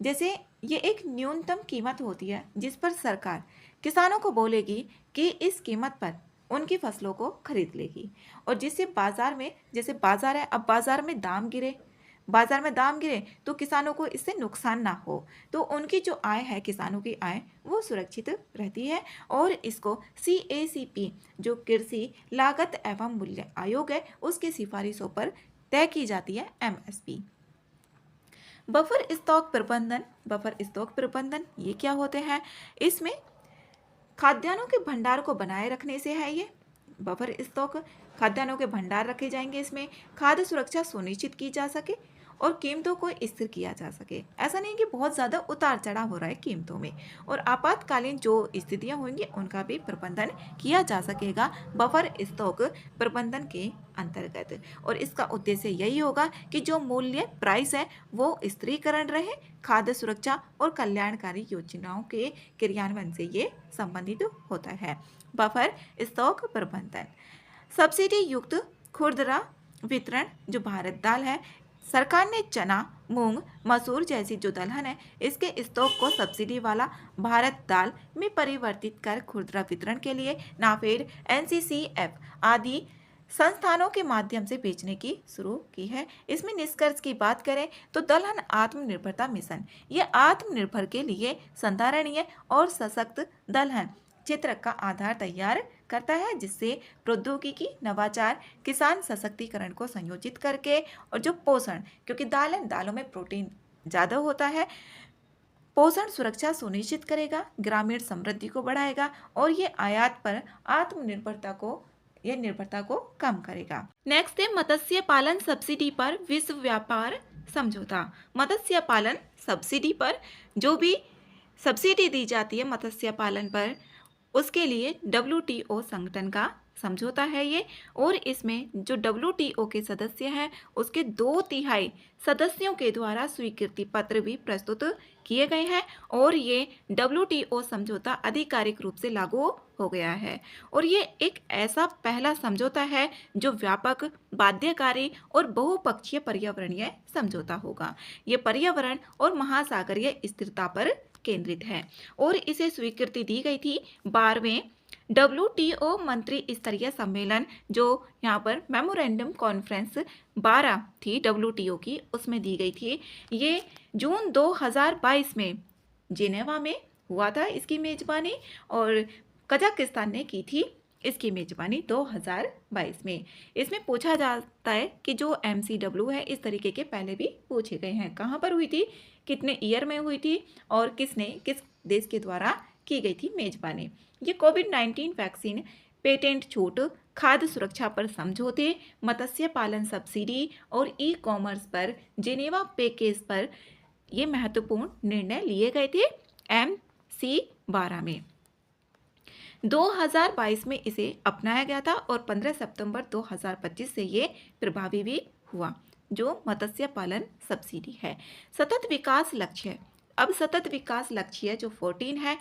जैसे ये एक न्यूनतम कीमत होती है जिस पर सरकार किसानों को बोलेगी कि इस कीमत पर उनकी फसलों को खरीद लेगी, और जिससे बाजार में, जैसे बाजार है, अब बाजार में दाम गिरे तो किसानों को इससे नुकसान ना हो, तो उनकी जो आय है, किसानों की आय, वो सुरक्षित रहती है। और इसको CACP, जो कृषि लागत एवं मूल्य आयोग है, उसकी सिफारिशों पर तय की जाती है MSP। बफर स्टॉक प्रबंधन ये क्या होते हैं? इसमें खाद्यान्नों के भंडार को बनाए रखने से है। ये बफर स्टॉक, खाद्यान्नों के भंडार रखे जाएंगे, इसमें खाद्य सुरक्षा सुनिश्चित की जा सके और कीमतों को स्थिर किया जा सके। ऐसा नहीं कि बहुत ज़्यादा उतार चढ़ाव हो रहा है कीमतों में, और आपातकालीन जो स्थितियां होंगी उनका भी प्रबंधन किया जा सकेगा बफर स्टॉक प्रबंधन के अंतर्गत। और इसका उद्देश्य यही होगा कि जो मूल्य प्राइस है वो स्थिरीकरण रहे, खाद्य सुरक्षा और कल्याणकारी योजनाओं के क्रियान्वयन से ये संबंधित होता है। बफर स्टॉक प्रबंधन। सब्सिडी युक्त खुदरा वितरण, जो भारत दाल है, सरकार ने चना, मूंग, मसूर जैसी जो दलहन है, इसके स्टॉक को सब्सिडी वाला भारत दाल में परिवर्तित कर खुदरा वितरण के लिए नाफेड, NCCF आदि संस्थानों के माध्यम से बेचने की शुरू की है। इसमें निष्कर्ष की बात करें तो दलहन आत्मनिर्भरता मिशन ये आत्मनिर्भर के लिए संधारणीय और सशक्त दलहन क्षेत्र का आधार तैयार करता है, जिससे प्रौद्योगिकी, नवाचार, किसान सशक्तिकरण को संयोजित करके, और जो पोषण, क्योंकि दालों में प्रोटीन ज़्यादा होता है, पोषण सुरक्षा सुनिश्चित करेगा, ग्रामीण समृद्धि को बढ़ाएगा और ये आयात पर निर्भरता को कम करेगा। नेक्स्ट है मत्स्य पालन सब्सिडी पर विश्व व्यापार समझौता। मत्स्य पालन सब्सिडी पर जो भी सब्सिडी दी जाती है मत्स्य पालन पर, उसके लिए WTO संगठन का समझौता है ये। और इसमें जो WTO के सदस्य हैं उसके 2/3 सदस्यों के द्वारा स्वीकृति पत्र भी प्रस्तुत किए गए हैं, और ये WTO समझौता आधिकारिक रूप से लागू हो गया है। और ये एक ऐसा पहला समझौता है जो व्यापक, बाध्यकारी और बहुपक्षीय पर्यावरणीय समझौता होगा। ये पर्यावरण और महासागरीय स्थिरता पर केंद्रित है, और इसे स्वीकृति दी गई थी 12वें WTO मंत्री स्तरीय सम्मेलन, जो यहाँ पर मेमोरेंडम कॉन्फ्रेंस 12 थी WTO की, उसमें दी गई थी। ये जून 2022 में जिनेवा में हुआ था इसकी मेजबानी, और कजाकिस्तान ने की थी इसकी मेजबानी 2022 में। इसमें पूछा जाता है कि जो MCW है, इस तरीके के पहले भी पूछे गए हैं, कहाँ पर हुई थी, कितने ईयर में हुई थी, और किस देश के द्वारा की गई थी मेजबानी। ये कोविड-19 वैक्सीन, पेटेंट छूट, खाद्य सुरक्षा पर समझौते, मत्स्य पालन सब्सिडी और ई-कॉमर्स पर जेनेवा पैकेज पर ये महत्वपूर्ण निर्णय लिए गए थे MC12 में। 2022 में इसे अपनाया गया था और 15 सितंबर 2025 से ये प्रभावी भी हुआ, जो मत्स्य पालन सब्सिडी है। सतत विकास लक्ष्य, अब सतत विकास लक्ष्य जो 14 है,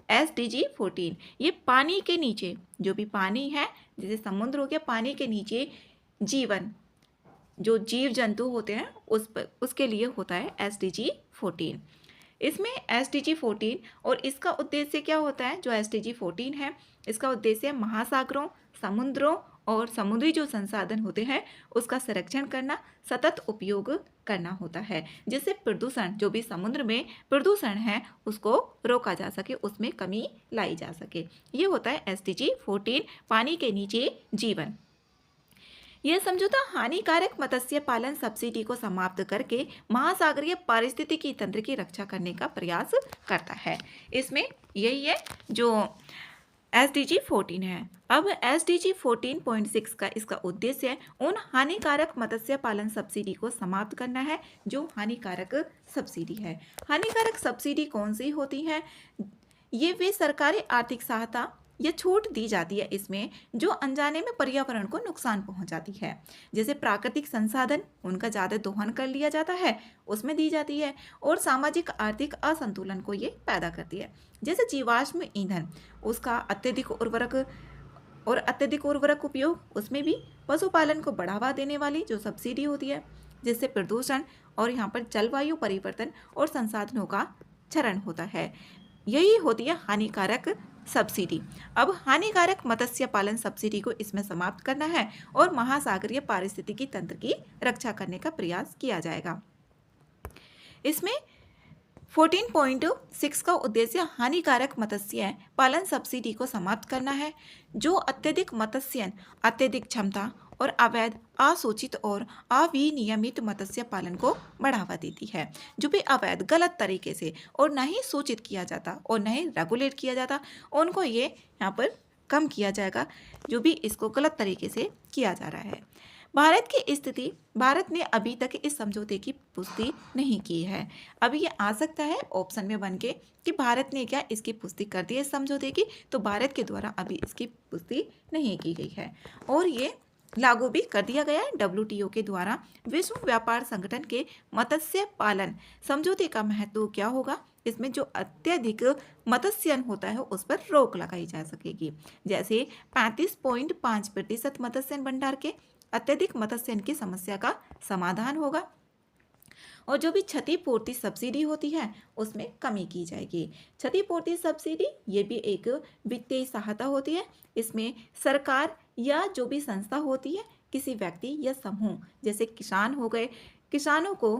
SDG 14, ये पानी के नीचे जो भी पानी है, जैसे समुद्र हो गया, पानी के नीचे जीवन जो जीव जंतु होते हैं उसके लिए होता है SDG 14। इसमें SDG 14 और इसका उद्देश्य क्या होता है, जो SDG 14 है इसका उद्देश्य महासागरों, समुद्रों और समुद्री जो संसाधन होते हैं उसका संरक्षण करना, सतत उपयोग करना होता है, जिससे प्रदूषण, जो भी समुद्र में प्रदूषण है उसको रोका जा सके, उसमें कमी लाई जा सके। ये होता है SDG 14, पानी के नीचे जीवन। यह समझौता हानिकारक मत्स्य पालन सब्सिडी को समाप्त करके महासागरीय पारिस्थितिकी तंत्र की रक्षा करने का प्रयास करता है। इसमें यही है जो SDG 14 है। अब SDG 14.6 का इसका उद्देश्य है उन हानिकारक मत्स्य पालन सब्सिडी को समाप्त करना है जो हानिकारक सब्सिडी है। हानिकारक सब्सिडी कौन सी होती है? ये वे सरकारी आर्थिक सहायता या छूट दी जाती है इसमें जो अनजाने में पर्यावरण को नुकसान पहुंचाती है। जैसे प्राकृतिक संसाधन उनका ज़्यादा दोहन कर लिया जाता है उसमें दी जाती है, और सामाजिक आर्थिक असंतुलन को ये पैदा करती है। जैसे जीवाश्म ईंधन, उसका अत्यधिक उर्वरक उपयोग, उसमें भी पशुपालन को बढ़ावा देने वाली जो सब्सिडी होती है, जिससे प्रदूषण और यहाँ पर जलवायु परिवर्तन और संसाधनों का क्षरण होता है। यही होती है हानिकारक सब्सिडी। अब हानिकारक मत्स्य पालन सब्सिडी को इसमें समाप्त करना है और महासागरीय पारिस्थितिकी तंत्र की रक्षा करने का प्रयास किया जाएगा। इसमें 14.6 का उद्देश्य हानिकारक मत्स्य पालन सब्सिडी को समाप्त करना है जो अत्यधिक मत्स्यन, अत्यधिक क्षमता और अवैध, असूचित और अविनियमित मत्स्य पालन को बढ़ावा देती है। जो भी अवैध, गलत तरीके से और न ही सूचित किया जाता और न ही रेगुलेट किया जाता, उनको ये यहाँ पर कम किया जाएगा, जो भी इसको गलत तरीके से किया जा रहा है। भारत की स्थिति, भारत ने अभी तक इस समझौते की पुष्टि नहीं की है। अभी ये आ सकता है ऑप्शन में बन के कि भारत ने क्या इसकी पुष्टि कर दी है इस समझौते की, तो भारत के द्वारा अभी इसकी पुष्टि नहीं की गई है और ये लागू भी कर दिया गया है WTO के द्वारा। विश्व व्यापार संगठन के मत्स्य पालन समझौते का महत्व क्या होगा? इसमें जो अत्यधिक मत्स्यन होता है उस पर रोक लगाई जा सकेगी। जैसे 35.5% मत्स्यन भंडार के अत्यधिक मत्स्यन की समस्या का समाधान होगा, और जो भी क्षतिपूर्ति सब्सिडी होती है उसमें कमी की जाएगी। क्षतिपूर्ति सब्सिडी ये भी एक वित्तीय सहायता होती है। इसमें सरकार या जो भी संस्था होती है, किसी व्यक्ति या समूह, जैसे किसान हो गए, किसानों को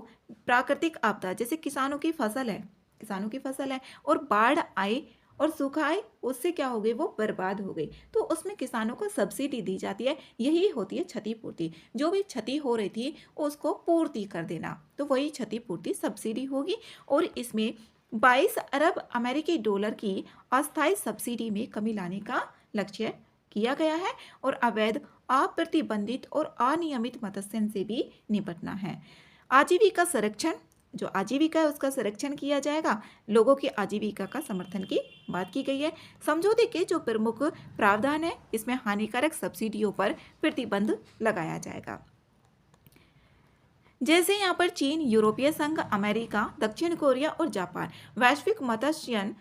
प्राकृतिक आपदा, जैसे किसानों की फसल है और बाढ़ आई और सूखा आए, उससे क्या हो गई, वो बर्बाद हो गई, तो उसमें किसानों को सब्सिडी दी जाती है। यही होती है क्षतिपूर्ति। जो भी क्षति हो रही थी उसको पूर्ति कर देना, तो वही क्षतिपूर्ति सब्सिडी होगी। और इसमें 22 अरब अमेरिकी डॉलर की अस्थायी सब्सिडी में कमी लाने का लक्ष्य किया गया है और अवैध, अप्रतिबंधित और अनियमित मत्स्यन से भी निपटना है। आजीविका संरक्षण, जो आजीविका है उसका संरक्षण किया जाएगा। लोगों की आजीविका का समर्थन की बात की गई है। समझौते के जो प्रमुख प्रावधान है, इसमें हानिकारक सब्सिडियों पर प्रतिबंध लगाया जाएगा। जैसे यहाँ पर चीन, यूरोपीय संघ, अमेरिका, दक्षिण कोरिया और जापान वैश्विक मत्स्यन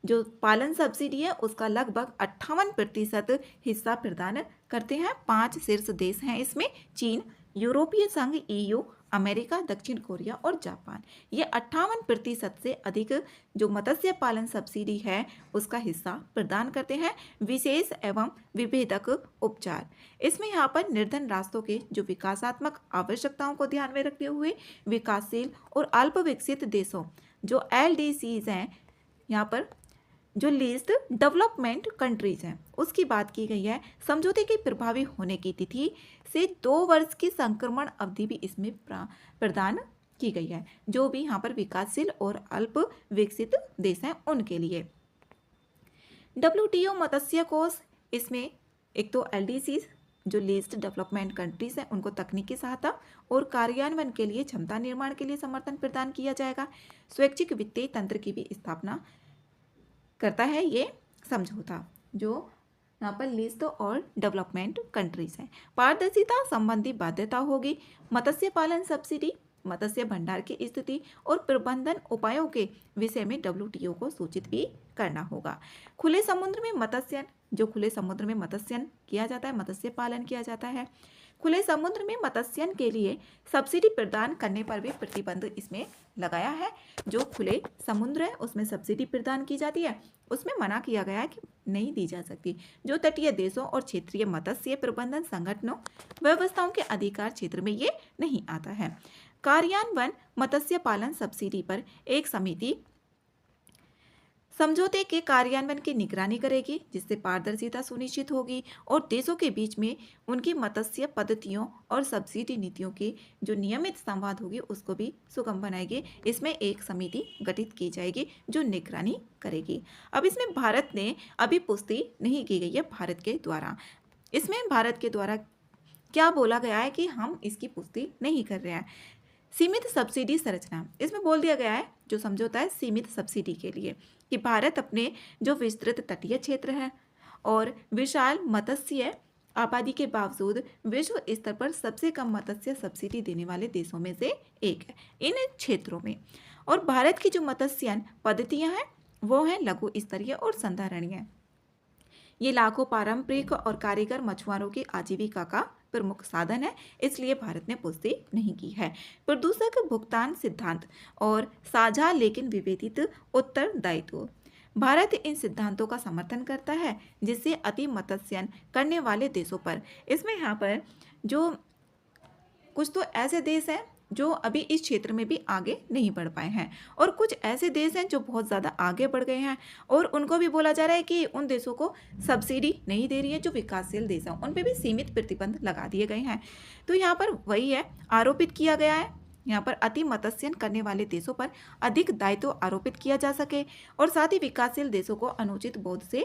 जो पालन सब्सिडी है उसका लगभग 58% हिस्सा प्रदान करते हैं। 5 शीर्ष देश हैं इसमें: चीन, यूरोपीय संघ, EU, अमेरिका, दक्षिण कोरिया और जापान। ये 58% से अधिक जो मत्स्य पालन सब्सिडी है उसका हिस्सा प्रदान करते हैं। विशेष एवं विभेदक उपचार, इसमें यहाँ पर निर्धन राष्ट्रों के जो विकासात्मक आवश्यकताओं को ध्यान में रखते हुए विकासशील और अल्प विकसित देशों जो LDCs हैं, यहाँ पर जो लीस्ट डेवलपमेंट कंट्रीज हैं उसकी बात की गई है। समझौते के प्रभावी होने की तिथि से 2 वर्ष की संक्रमण अवधि भी इसमें प्रदान की गई है, जो भी यहाँ पर विकासशील और अल्प विकसित देश हैं उनके लिए। WTO मत्स्य कोष, इसमें एक तो LDCs जो लीस्ट डेवलपमेंट कंट्रीज हैं उनको तकनीकी सहायता और कार्यान्वयन के लिए, क्षमता निर्माण के लिए समर्थन प्रदान किया जाएगा। स्वैच्छिक वित्तीय तंत्र की भी स्थापना करता है ये समझौता, जो यहाँ पर लिस्ट और डेवलपमेंट कंट्रीज हैं। पारदर्शिता संबंधी बाध्यता होगी। मत्स्य पालन सब्सिडी, मत्स्य भंडार की स्थिति और प्रबंधन उपायों के विषय में WTO को सूचित भी करना होगा। खुले समुद्र में मत्स्यन, जो खुले समुद्र में मत्स्यन किया जाता है, मत्स्य पालन किया जाता है। खुले समुद्र में मत्स्यन के लिए सब्सिडी प्रदान करने पर भी प्रतिबंध इसमें लगाया है। जो खुले समुद्र है उसमें सब्सिडी प्रदान की जाती है, उसमें मना किया गया है कि नहीं दी जा सकती, जो तटीय देशों और क्षेत्रीय मत्स्य प्रबंधन संगठनों व्यवस्थाओं के अधिकार क्षेत्र में ये नहीं आता है। कार्यान्वयन मत्स्य पालन सब्सिडी पर एक समिति समझौते के कार्यान्वयन की निगरानी करेगी, जिससे पारदर्शिता सुनिश्चित होगी और देशों के बीच में उनकी मत्स्य पद्धतियों और सब्सिडी नीतियों की जो नियमित संवाद होगी उसको भी सुगम बनाएगी। इसमें एक समिति गठित की जाएगी जो निगरानी करेगी। अब इसमें भारत ने अभी पुष्टि नहीं की गई है भारत के द्वारा। इसमें भारत के द्वारा क्या बोला गया है कि हम इसकी पुष्टि नहीं कर रहे हैं। सीमित सब्सिडी संरचना, इसमें बोल दिया गया है जो समझौता है सीमित सब्सिडी के लिए कि भारत अपने जो विस्तृत तटीय क्षेत्र है और विशाल मत्स्य आबादी के बावजूद विश्व स्तर पर सबसे कम मत्स्य सब्सिडी देने वाले देशों में से एक है इन क्षेत्रों में। और भारत की जो मत्स्यन पद्धतियां हैं वो हैं लघु स्तरीय और संधारणीय। ये लाखों पारंपरिक और कारीगर मछुआरों की आजीविका का प्रमुख साधन है, इसलिए भारत ने पुष्टि नहीं की है। प्रदूषक भुगतान सिद्धांत और साझा लेकिन विभेदित उत्तरदायित्व, भारत इन सिद्धांतों का समर्थन करता है जिससे अति मत्स्यन करने वाले देशों पर, इसमें यहाँ पर जो कुछ तो ऐसे देश हैं जो अभी इस क्षेत्र में भी आगे नहीं बढ़ पाए हैं और कुछ ऐसे देश हैं जो बहुत ज़्यादा आगे बढ़ गए हैं और उनको भी बोला जा रहा है कि उन देशों को सब्सिडी नहीं दे रही है। जो विकासशील देश हैं उन पे भी सीमित प्रतिबंध लगा दिए गए हैं। तो यहाँ पर वही है, आरोपित किया गया है यहाँ पर अति मत्स्यन करने वाले देशों पर अधिक दायित्व आरोपित किया जा सके और साथ ही विकासशील देशों को अनुचित बोझ से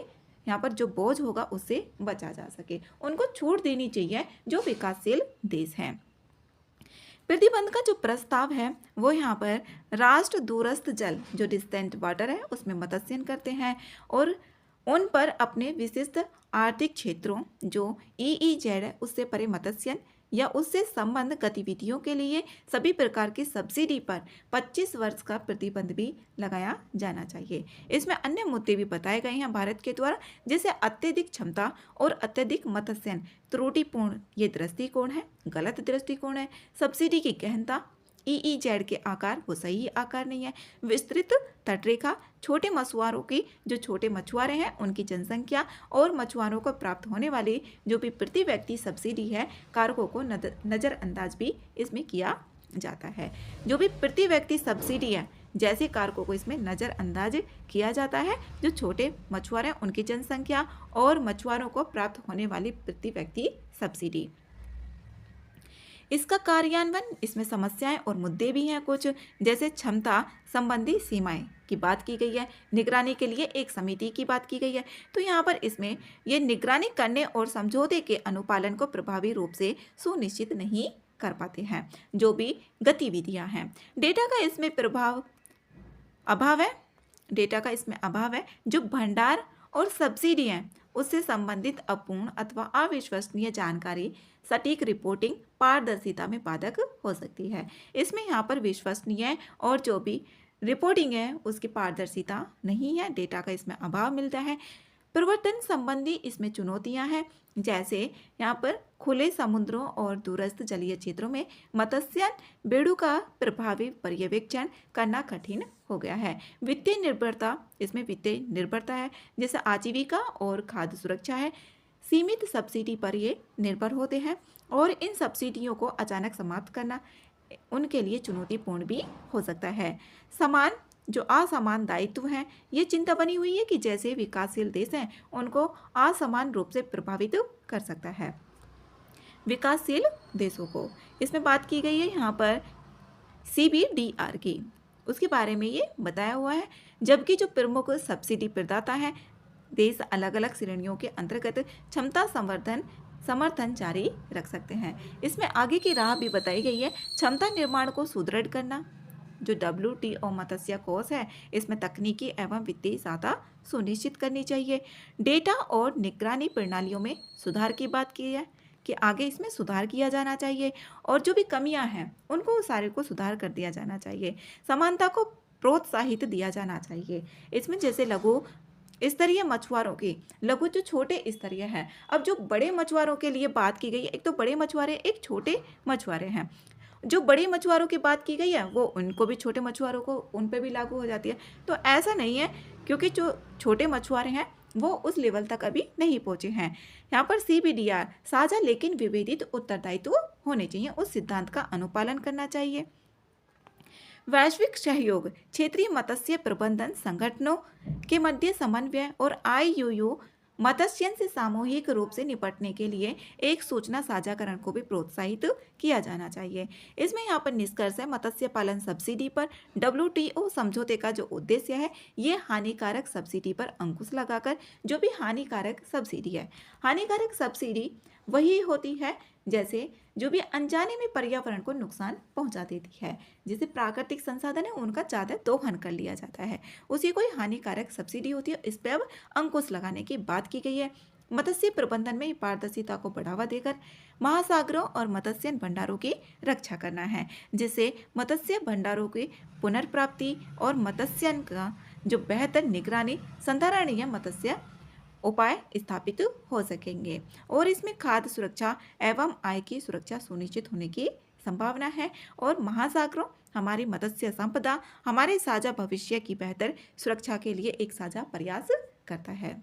यहाँ पर जो बोझ होगा उससे बचा जा सके, उनको छूट देनी चाहिए जो विकासशील देश हैं। प्रतिबंध का जो प्रस्ताव है वो यहाँ पर राष्ट्र दूरस्थ जल जो डिस्टेंट वाटर है उसमें मत्स्यन करते हैं और उन पर अपने विशिष्ट आर्थिक क्षेत्रों जो EEZ है उससे परे मत्स्यन या उससे संबंध गतिविधियों के लिए सभी प्रकार की सब्सिडी पर 25 वर्ष का प्रतिबंध भी लगाया जाना चाहिए। इसमें अन्य मुद्दे भी बताए गए हैं भारत के द्वारा, जैसे अत्यधिक क्षमता और अत्यधिक मत्स्यन त्रुटिपूर्ण ये दृष्टिकोण है, गलत दृष्टिकोण है। सब्सिडी की गहनता, EEZ के आकार वो सही आकार नहीं है। विस्तृत तटरेखा, छोटे मछुआरों की जो छोटे मछुआरे हैं उनकी जनसंख्या और मछुआरों को प्राप्त होने वाली जो भी प्रति व्यक्ति सब्सिडी है कारकों को नज़रअंदाज भी इसमें किया जाता है। जो भी प्रति व्यक्ति सब्सिडी है जैसे कारकों को इसमें नज़रअंदाज किया जाता है। जो छोटे मछुआरे हैं उनकी जनसंख्या और मछुआरों को प्राप्त होने वाली प्रति व्यक्ति सब्सिडी। इसका कार्यान्वयन, इसमें समस्याएं और मुद्दे भी हैं कुछ, जैसे क्षमता संबंधी सीमाएं की बात की गई है, निगरानी के लिए एक समिति की बात की गई है। तो यहाँ पर इसमें ये निगरानी करने और समझौते के अनुपालन को प्रभावी रूप से सुनिश्चित नहीं कर पाते हैं जो भी गतिविधियां हैं। डेटा का इसमें अभाव है। जो भंडार और सब्सिडी हैं उससे संबंधित अपूर्ण अथवा अविश्वसनीय जानकारी सटीक रिपोर्टिंग पारदर्शिता में बाधक हो सकती है। इसमें यहाँ पर विश्वसनीय और जो भी रिपोर्टिंग है उसकी पारदर्शिता नहीं है, डेटा का इसमें अभाव मिलता है। प्रवर्तन संबंधी इसमें चुनौतियां हैं, जैसे यहाँ पर खुले समुद्रों और दूरस्थ जलीय क्षेत्रों में मत्स्यन बेड़ू का प्रभावी पर्यवेक्षण करना कठिन हो गया है। वित्तीय निर्भरता, इसमें वित्तीय निर्भरता है जैसे आजीविका और खाद्य सुरक्षा है। सीमित सब्सिडी पर ये निर्भर होते हैं और इन सब्सिडियों को अचानक समाप्त करना उनके लिए चुनौतीपूर्ण भी हो सकता है। जो असमान दायित्व हैं ये चिंता बनी हुई है कि जैसे विकासशील देश हैं उनको असमान रूप से प्रभावित कर सकता है। विकासशील देशों को इसमें बात की गई है यहाँ पर CBDR की, उसके बारे में ये बताया हुआ है। जबकि जो प्रमुख सब्सिडी प्रदाता हैं देश अलग अलग श्रेणियों के अंतर्गत क्षमता समर्थन जारी रख सकते हैं। इसमें आगे की राह भी बताई गई है। क्षमता निर्माण को सुदृढ़ करना, जो WTO मत्स्य कोष है इसमें तकनीकी एवं वित्तीय सहायता सुनिश्चित करनी चाहिए। डेटा और निगरानी प्रणालियों में सुधार की बात की है कि आगे इसमें सुधार किया जाना चाहिए और जो भी कमियां हैं उनको सारे को सुधार कर दिया जाना चाहिए। समानता को प्रोत्साहित दिया जाना चाहिए। इसमें जैसे लघु स्तरीय मछुआरों के लघु जो छोटे स्तरीय हैं। अब जो बड़े मछुआरों के लिए बात की गई है, एक तो बड़े मछुआरे, एक छोटे मछुआरे हैं। जो बड़े मछुआरों की बात की गई है वो उनको भी छोटे मछुआरों को उन पे भी लागू हो जाती है। तो ऐसा नहीं है, क्योंकि जो छोटे मछुआरे हैं वो उस लेवल तक अभी नहीं पहुंचे हैं। यहाँ पर CBDR साझा लेकिन विभेदित उत्तरदायित्व होने चाहिए, उस सिद्धांत का अनुपालन करना चाहिए। वैश्विक सहयोग क्षेत्रीय मत्स्य प्रबंधन संगठनों के मध्य समन्वय और IUU मत्स्यन से सामूहिक रूप से निपटने के लिए एक सूचना साझाकरण को भी प्रोत्साहित किया जाना चाहिए। इसमें यहाँ पर निष्कर्ष है, मत्स्य पालन सब्सिडी पर WTO समझौते का जो उद्देश्य है, ये हानिकारक सब्सिडी पर अंकुश लगाकर, जो भी हानिकारक सब्सिडी है, हानिकारक सब्सिडी वही होती है जैसे जो भी अनजाने में पर्यावरण को नुकसान पहुंचा देती है, जिसे प्राकृतिक संसाधन है उनका ज़्यादा दोहन कर लिया जाता है, उसी कोई हानिकारक सब्सिडी होती है। इस पर अब अंकुश लगाने की बात की गई है। मत्स्य प्रबंधन में पारदर्शिता को बढ़ावा देकर महासागरों और मत्स्य भंडारों की रक्षा करना है, जिससे मत्स्य भंडारों की पुनर्प्राप्ति और मत्स्य का जो बेहतर निगरानी संधारणीय मत्स्य उपाय स्थापित हो सकेंगे। और इसमें खाद्य सुरक्षा एवं आय की सुरक्षा सुनिश्चित होने की संभावना है। और महासागरों, हमारी मत्स्य संपदा, हमारे साझा भविष्य की बेहतर सुरक्षा के लिए एक साझा प्रयास करता है।